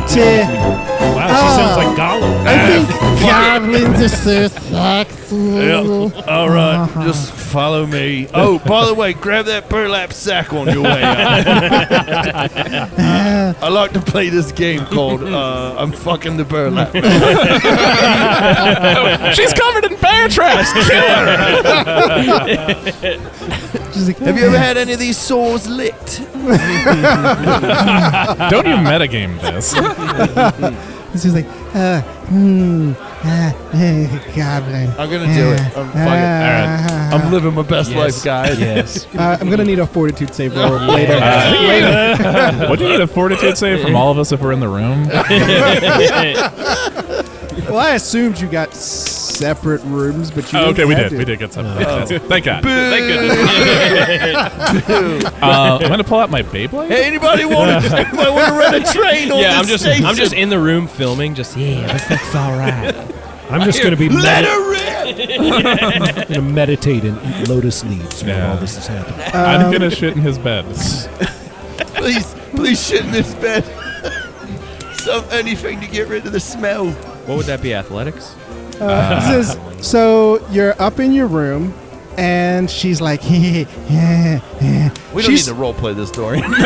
to." Wow, she sounds like Gollum. I think goblins are so sexy. All right, just follow me. Oh, by the way, grab that burlap sack on your way out. I like to play this game called I'm fucking the burlap. She's covered in bear traps. Kill her. She's like, Have you ever had any of these sores licked? Don't you metagame this? She's like, goblin. I'm gonna do it. I'm fucking. I'm living my best life, guys. Yes. I'm gonna need a fortitude save roll later. What do you need a fortitude save from all of us if we're in the room? Well, I assumed you got separate rooms, but you Oh, okay, didn't we have did. to. We did get something. Thank God. Thank goodness. I'm gonna pull out my Beyblade. Hey, anybody want to run a train on Yeah, this station? I'm just in the room filming. Just this looks all right. I'm just going to be Let her rip! gonna meditate and eat lotus leaves while Yeah. all this is happening. I'm gonna shit in his bed. Please shit in this bed. Anything to get rid of the smell. What would that be? Athletics? He says, so you're up in your room, and she's like, We don't need She's- to role play this story. Please do.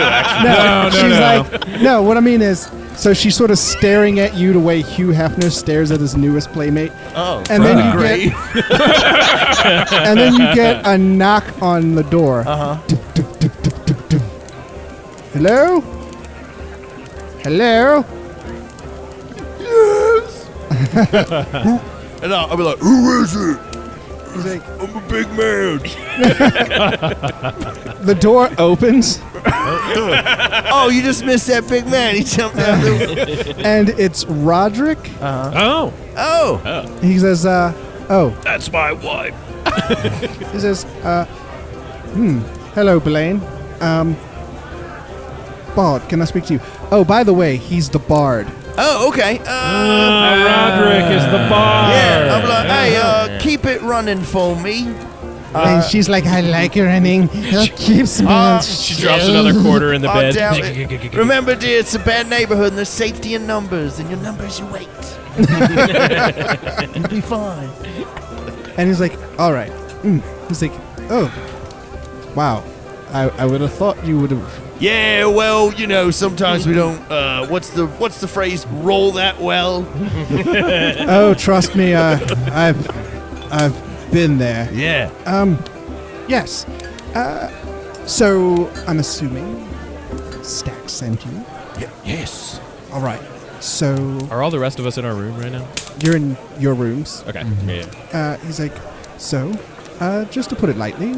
Actually. she's like, no, what I mean is, so she's sort of staring at you the way Hugh Hefner stares at his newest playmate. Oh, And then you great. And then you get a knock on the door. Hello? Hello? And I'll be like, who is it? He's like, I'm a big man. the door opens, Oh, you just missed that big man. He jumped out the and it's Roderick. Oh. Oh. He says, oh. That's my wife. He says, hello, Blaine. Bard, can I speak to you? Oh, by the way, he's the bard. Oh, okay. Roderick is the bar. Yeah, I'm like, hey, keep it running for me. And she's like, I like running. It keeps me on She drops another quarter in the I bed. doubt it. Remember, dear, it's a bad neighborhood and there's safety in numbers, and your numbers you weight. You'll be fine. And he's like, all right. He's like, oh, wow. I would have thought you would have. Yeah, well, sometimes we don't. What's the phrase? Roll that well. Oh, trust me, I've been there. Yeah. Yes. So I'm assuming Stack sent you. Yes. All right. So Are all the rest of us in our room right now? you're in your rooms. Okay. Yeah. He's like, so, just to put it lightly,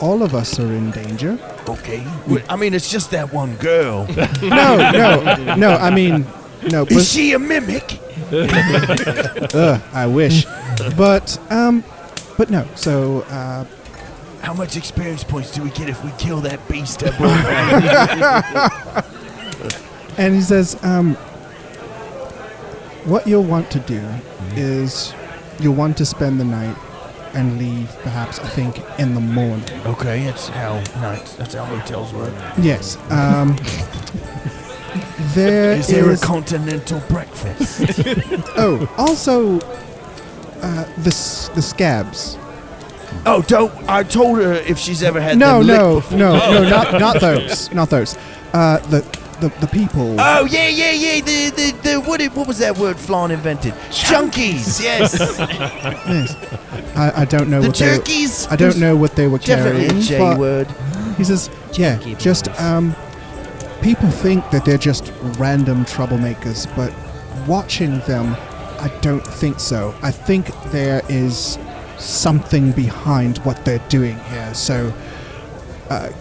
all of us are in danger. Okay. I mean, it's just that one girl. No. I mean, no. But, Is she a mimic? I wish. But no. So, How much experience points do we get if we kill that beast? and he says, what you'll want to do is you'll want to spend the night and leave, perhaps, I think, in the morning. Okay, that's how hotels work. Yes. There Is there a continental breakfast? Oh, also, the scabs. Oh, don't! I told her if she's ever had No, them licked no, before. no, not those, not those. The people. Oh yeah. The what was that word Flan invented? Junkies. Yes. Yes. I don't know The what turkeys. I don't know what they were Definitely carrying. a J but word. He says, yeah, just people think that they're just random troublemakers, but watching them, I don't think so. I think there is something behind what they're doing here. So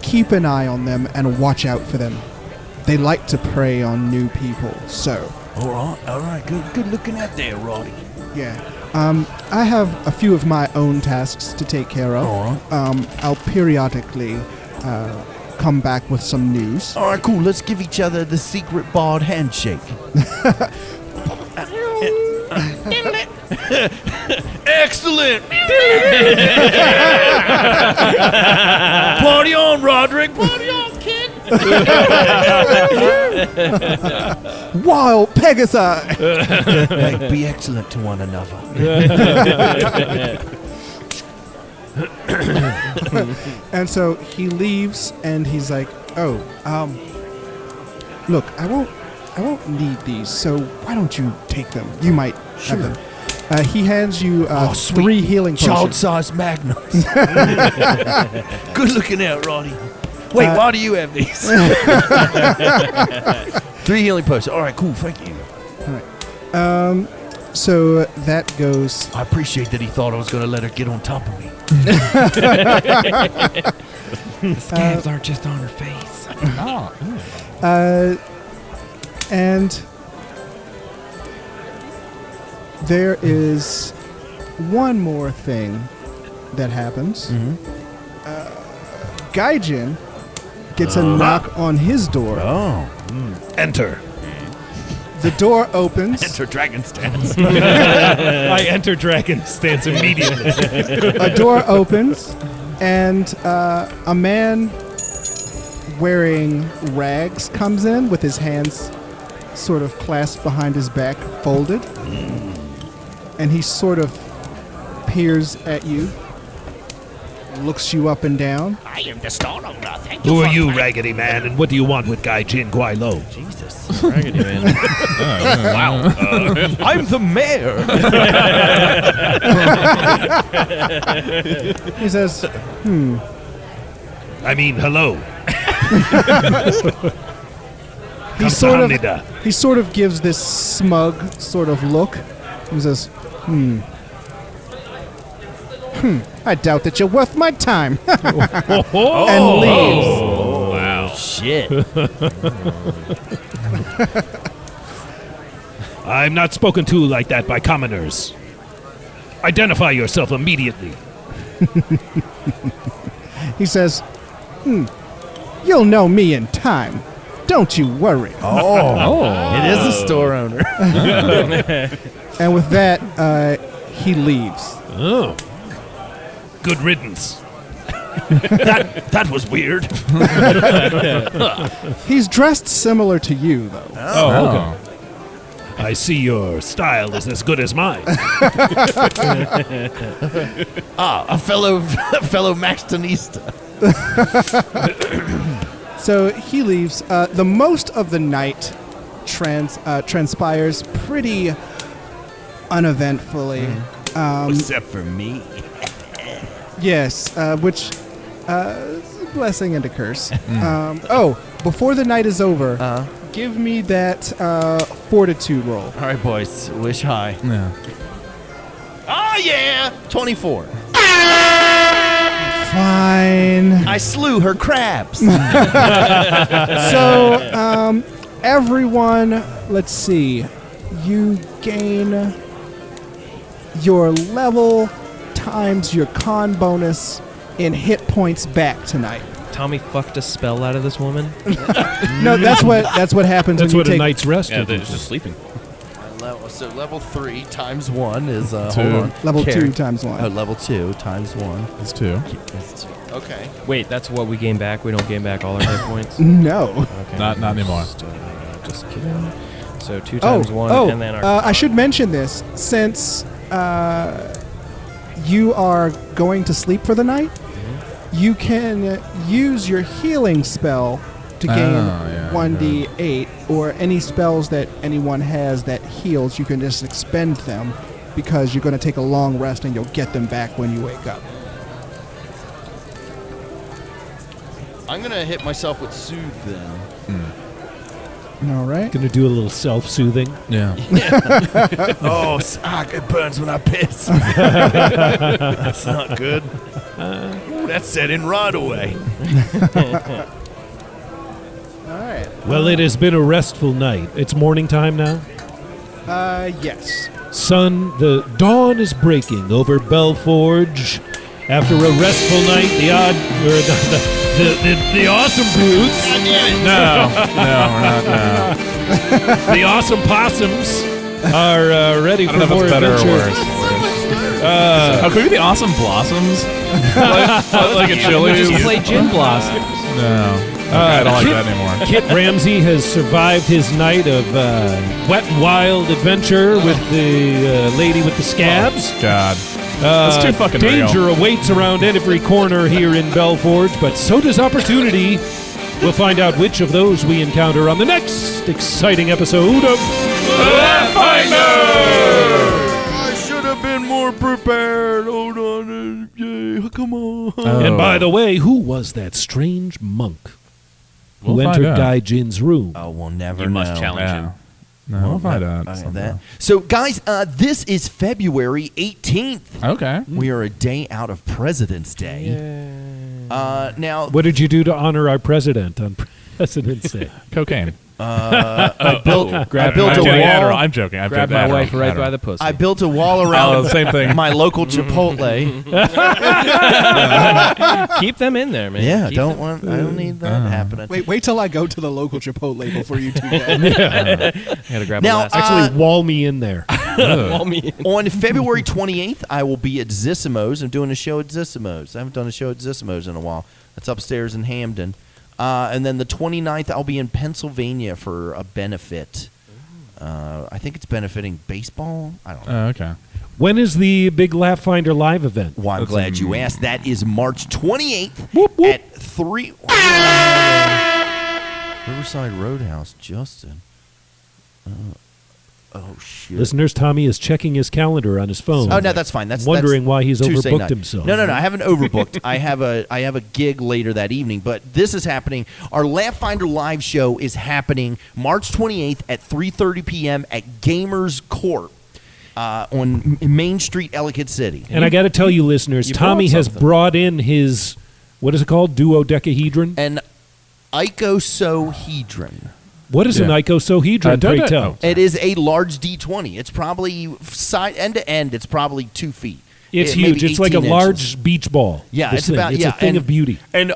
keep an eye on them and watch out for them. They like to prey on new people. So All right. Good looking out there, Roddy. yeah. I have a few of my own tasks to take care of. All right. I'll periodically come back with some news. All right, cool. Let's give each other the secret barred handshake. Excellent. Party on, Roderick. Party on, kid. Wild Pegasus! Like, be excellent to one another. And so he leaves, and he's like, "Oh, look, I won't need these. So why don't you take them? You might have them." He hands you sweet. 3 healing potions. Child-sized magnums. Good looking out, Roddy. Wait, why do you have these? 3 healing potions. All right, cool. Thank you. So that goes. I appreciate that he thought I was going to let her get on top of me. The scabs aren't just on her face. And there is one more thing that happens. Gaijin gets a knock on his door. Oh. Enter. The door opens. Enter Dragon Stance. I enter Dragon Stance immediately. A door opens, and a man wearing rags comes in with his hands sort of clasped behind his back, folded. And he sort of peers at you, looks you up and down. I am the store owner. Thank you. Who are you, Raggedy Man, and what do you want with Gaijin Guai-Lo? Jesus. Raggedy man. Wow. I'm the mayor. He says, I mean, hello. he sort of gives this smug sort of look. He says, I doubt that you're worth my time. And leaves. Wow. Shit. I'm not spoken to like that by commoners. Identify yourself immediately. He says, you'll know me in time. Don't you worry. It is a store owner. And with that, he leaves. Oh. Good riddance. that was weird. He's dressed similar to you, though. Oh, okay. I see your style is as good as mine. A fellow Maxtonista. So he leaves. The most of the night transpires pretty uneventfully. Except for me. Yes, which is a blessing and a curse. Before the night is over, give me that fortitude roll. All right, boys. Wish high. Yeah. Oh, yeah. 24. Fine. I slew her crabs. So, everyone, let's see. You gain your level times your con bonus in hit points back tonight. Tommy fucked a spell out of this woman. No, that's what happens That's when you what a take. night's rest Yeah, is. they're just sleeping. So level 3 times 1 is, 2. hold on. Level 2 Carry- times 1. Oh, level 2 times 1. It's 2. That's 2. Okay. Wait, that's what we gain back? We don't gain back all our hit points? No. Okay. Not anymore. Just kidding. So 2 times 1, and then our... I should mention this since you are going to sleep for the night, you can use your healing spell to gain 1d8, or any spells that anyone has that heals, you can just expend them because you're going to take a long rest and you'll get them back when you wake up. I'm going to hit myself with Soothe then. All right. Gonna do a little self-soothing. Yeah. It burns when I piss. That's not good. Ooh, that's setting right away. All right. Well, it has been a restful night. It's morning time now. Yes. Sun, the dawn is breaking over BellForge. After a restful night, the awesome brutes. No, we're not. No. The awesome possums are ready I for don't know if more it's better or adventure. worse. Could we be the awesome blossoms? like a chili? Just play Gin Blossoms. No. I don't like that anymore. Kit Ramsey has survived his night of wet, wild adventure with the lady with the scabs. Oh, God. That's too fucking Danger real. awaits around every corner here in BellForge, but so does opportunity. We'll find out which of those we encounter on the next exciting episode of I should have been more prepared. Hold on. Come on. And by the way, who was that strange monk who We'll find entered out. Dai Jin's room? Oh, we'll never You know. must challenge him. No, we'll find out. That. So, guys, this is February 18th. Okay. We are a day out of President's Day. Now, What did you do to honor our president on President's Day? Cocaine. I built I'm a kidding, wall. Adderall. I'm joking. I've Grab joking. my wife Adderall. right Adderall. by the pussy. I built a wall around Same thing. my local Chipotle. Keep them in there, man. Yeah, Keep don't them- want. I don't need that happening. Wait till I go to the local Chipotle before you do that. I gotta grab Now, a last. Actually, wall me in there. Wall me in. On February 28th, I will be at Zissimo's. I'm doing a show at Zissimo's. I haven't done a show at Zissimo's in a while. That's upstairs in Hamden. And then the 29th, I'll be in Pennsylvania for a benefit. I think it's benefiting baseball. I don't know. Okay. When is the Big Laugh Finder live event? Well, I'm glad you asked. That is March 28th Whoop, whoop. at 3 Riverside Roadhouse, Justin. Oh, shit. Listeners, Tommy is checking his calendar on his phone. Oh, no, that's fine. That's wondering why he's Tuesday overbooked night. himself. No, I haven't overbooked. I have a gig later that evening, but this is happening. Our Laugh Finder live show is happening March 28th at 3:30 p.m. at Gamers Court on Main Street, Ellicott City. And I got to tell you, listeners, you Tommy brought has something. brought in his, what is it called? Duodecahedron? An icosahedron. What is an Yeah. icosahedron, pray don't- tell? It is a large D20. It's probably side end to end. It's probably 2 feet. It's It may huge. be It's like a 18 large inches. beach ball. Yeah, This it's thing. about It's yeah, a thing and, of beauty. And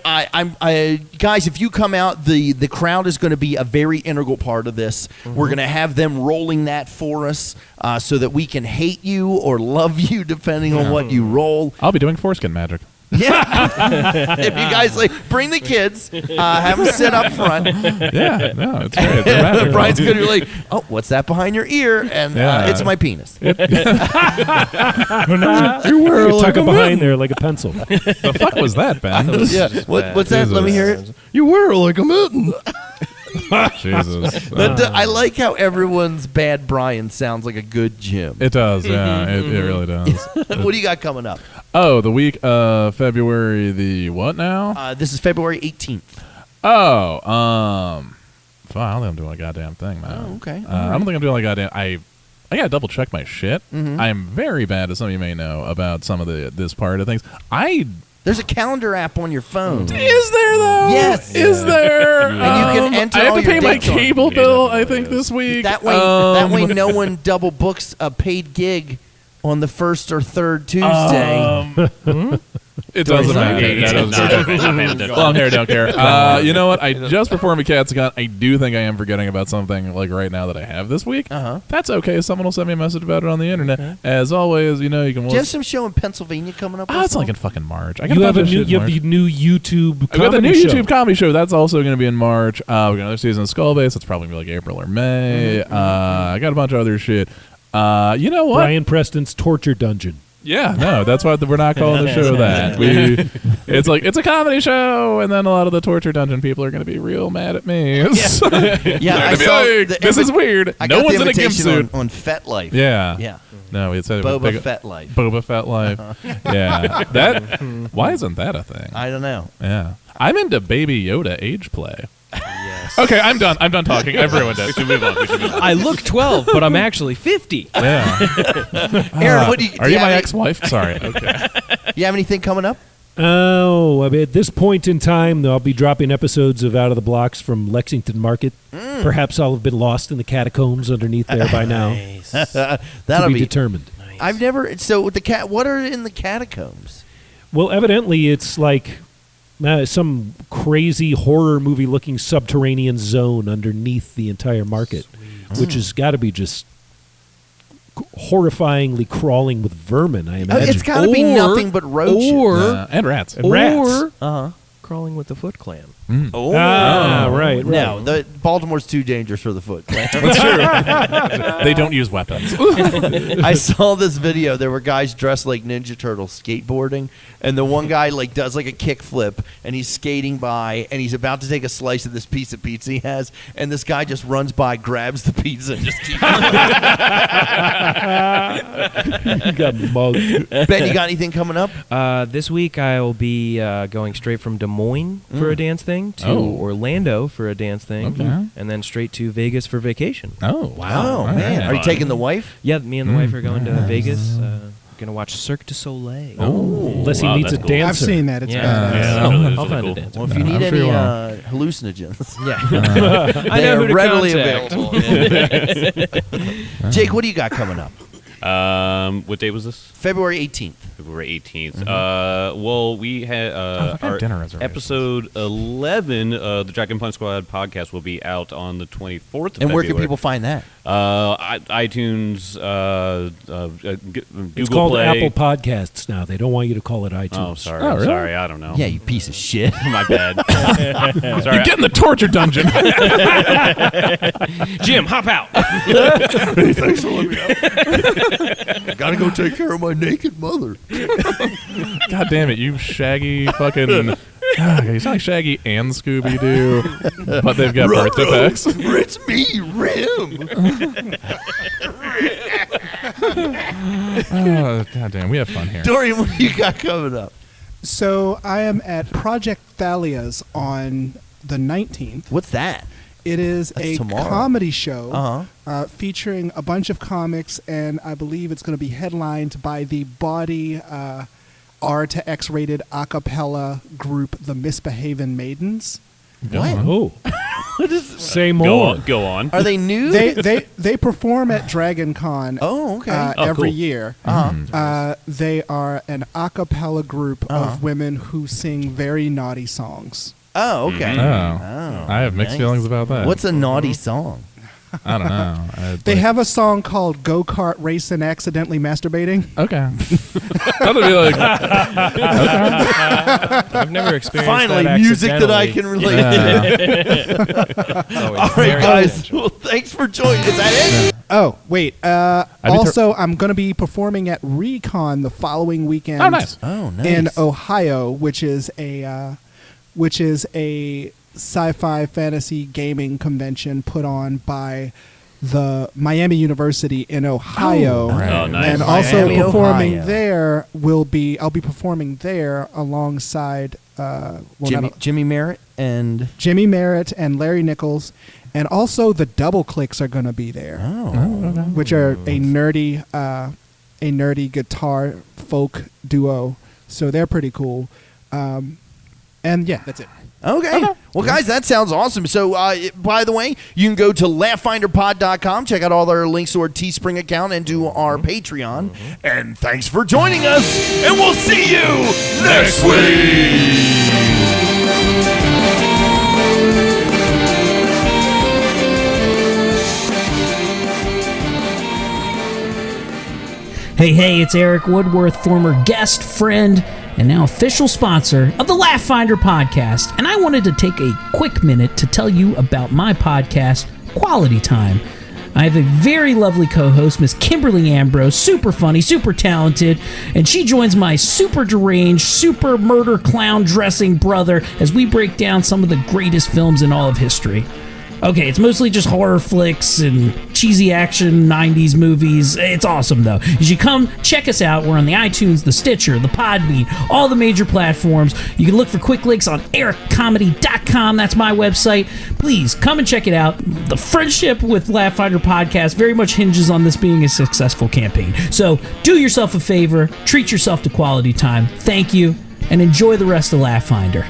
guys, if you come out, the crowd is going to be a very integral part of this. We're going to have them rolling that for us, so that we can hate you or love you depending on what you roll. I'll be doing foreskin magic. Yeah, if you guys bring the kids, have them sit up front. Yeah, no, it's great. It's magic. Brian's going to be like, "Oh, what's that behind your ear?" And Yeah. it's my penis. You tuck it behind there like a pencil. The fuck was that, Ben? Yeah, what's that? Let me hear it. You wear like a mitten. Jesus. But I like how everyone's bad Brian sounds like a good Jim. It does, yeah. It really does. What do you got coming up? Oh, the week of February the what now? This is February 18th. Oh, fuck, I don't think I'm doing a goddamn thing, man. Oh, okay. I don't think I'm doing a goddamn. I gotta double check my shit. I am very bad, as some of you may know, about some of this part of things. There's a calendar app on your phone. Is there though? Yes. Is there? And you can enter I have all to pay your my dates on it. cable bill. I think this week. That way no one double books a paid gig on the first or third Tuesday. It doesn't matter. Long hair, don't care. You know what? I just before my cat's gone, I do think I am forgetting about something like right now that I have this week. That's okay. Someone will send me a message about it on the internet. As always, you know, you can. Do you have some show in Pennsylvania coming up? It's like in fucking March. I got You a have bunch a of new, shit in you have March. the new YouTube I got the new comedy YouTube show. comedy show. That's also going to be in March. We got another season of Skullbase. That's probably gonna be like April or May. I got a bunch of other shit. You know what? Brian Preston's Torture Dungeon. Yeah, no, that's why we're not calling the show that. It's like it's a comedy show, and then a lot of the torture dungeon people are going to be real mad at me. Yeah, I saw this is weird. I No got one's the in a gimp invitation suit. on Fett Life. Yeah, Yeah. No, it's a Boba Fett Life. Boba Fett Life. Yeah, that. Why isn't that a thing? I don't know. Yeah, I'm into Baby Yoda age play. Yes. Okay, I'm done. I'm done talking. I've ruined it. We should move on. I look 12, but I'm actually 50. Yeah. Aaron, what do you? Are you my ex-wife? Sorry. Okay. You have anything coming up? Oh, I mean, at this point in time, I'll be dropping episodes of Out of the Blocks from Lexington Market. Perhaps I'll have been lost in the catacombs underneath there by now. That'll to be determined. Nice. I've never. So the cat. What are in the catacombs? Well, evidently it's like some crazy horror movie-looking subterranean zone underneath the entire market, which has got to be just horrifyingly crawling with vermin, I imagine. It's got to be nothing but roaches. And rats. And rats. Crawling with the Foot Clan. Oh, right. No, the Baltimore's too dangerous for the Foot Clan. That's true. They don't use weapons. I saw this video. There were guys dressed like Ninja Turtles skateboarding, and the one guy does like a kick flip, and he's skating by, and he's about to take a slice of this piece of pizza he has, and this guy just runs by, grabs the pizza, and just keeps. You got mugged. Ben, you got anything coming up? This week I'll be going straight from Des Moines for a dance thing to Orlando for a dance thing, and then straight to Vegas for vacation. Oh, wow. Oh, man. Are you taking the wife? Yeah, me and the wife are going to Vegas. Gonna watch Cirque du Soleil. Unless he meets a that's cool. dancer. I've seen that. It's Yeah. badass. Yeah, I'll find cool. a dance. Well, if you need I'm sure any you hallucinogens, Yeah, they I know are who to readily contact. available. Jake, what do you got coming up? What day was this? February 18th. February 18th. Well, we had I got our dinner reservations. episode 11, the Dragon Punch Squad podcast will be out on the 24th of And February. where can people find that? iTunes, Google It's called Play. Apple Podcasts now. They don't want you to call it iTunes. Oh, sorry. Oh, really? Sorry, I don't know. Yeah, you piece of shit. My bad. Sorry. You get in the torture dungeon. Jim, hop out. Hey, thanks for letting me out. I gotta go take care of my naked mother. God damn it, you Shaggy fucking... You sound like Shaggy and Scooby-Doo, but they've got birth defects. It's me, Rim. Oh, God damn, we have fun here. Dorian, what do you got coming up? So I am at Project Thalia's on the 19th. What's that? It is That's a tomorrow. comedy show Uh-huh. featuring a bunch of comics, and I believe it's going to be headlined by the bawdy R to X rated a cappella group, the Misbehavin' Maidens. What? Oh. Say Go more. on. Go on. Are they new? They perform at Dragon Con Oh, okay. every cool. year. Uh-huh. They are an a cappella group of women who sing very naughty songs. Oh, okay. Oh. I have mixed nice. feelings about that. What's a naughty song? I don't know. They have a song called Go Kart Racing Accidentally Masturbating. Okay. That'll be like... I've never experienced Finally, that music that I accidentally. can relate to. It's always All right, very guys. confidential. Well, thanks for joining. Is that it? Oh, wait. be Also, I'm going to be performing at Recon the following weekend. Oh, nice. Oh, nice. In Ohio, which is a sci-fi fantasy gaming convention put on by the Miami University in Ohio. right. Oh, nice. And also Miami, performing Ohio. there I'll be performing there alongside Jimmy Merritt and Jimmy Merritt and Larry Nichols, and also the Double Clicks are going to be there, which are a nerdy guitar folk duo. So they're pretty cool. And yeah, that's it. Okay. Well, guys, that sounds awesome. So, by the way, you can go to laughfinderpod.com, check out all our links to our Teespring account and to our Patreon. And thanks for joining us, and we'll see you next week. Hey, it's Eric Woodworth, former guest, friend, and now official sponsor of the Laugh Finder podcast. And I wanted to take a quick minute to tell you about my podcast, Quality Time. I have a very lovely co-host, Miss Kimberly Ambrose, super funny, super talented, and she joins my super deranged, super murder clown dressing brother as we break down some of the greatest films in all of history. Okay, it's mostly just horror flicks and cheesy action 90s movies. It's awesome, though. You should come check us out. We're on the iTunes, the Stitcher, the Podbean, all the major platforms. You can look for quick links on ericcomedy.com. That's my website. Please come and check it out. The friendship with Laugh Finder Podcast very much hinges on this being a successful campaign. So do yourself a favor, treat yourself to quality time. Thank you, and enjoy the rest of Laugh Finder.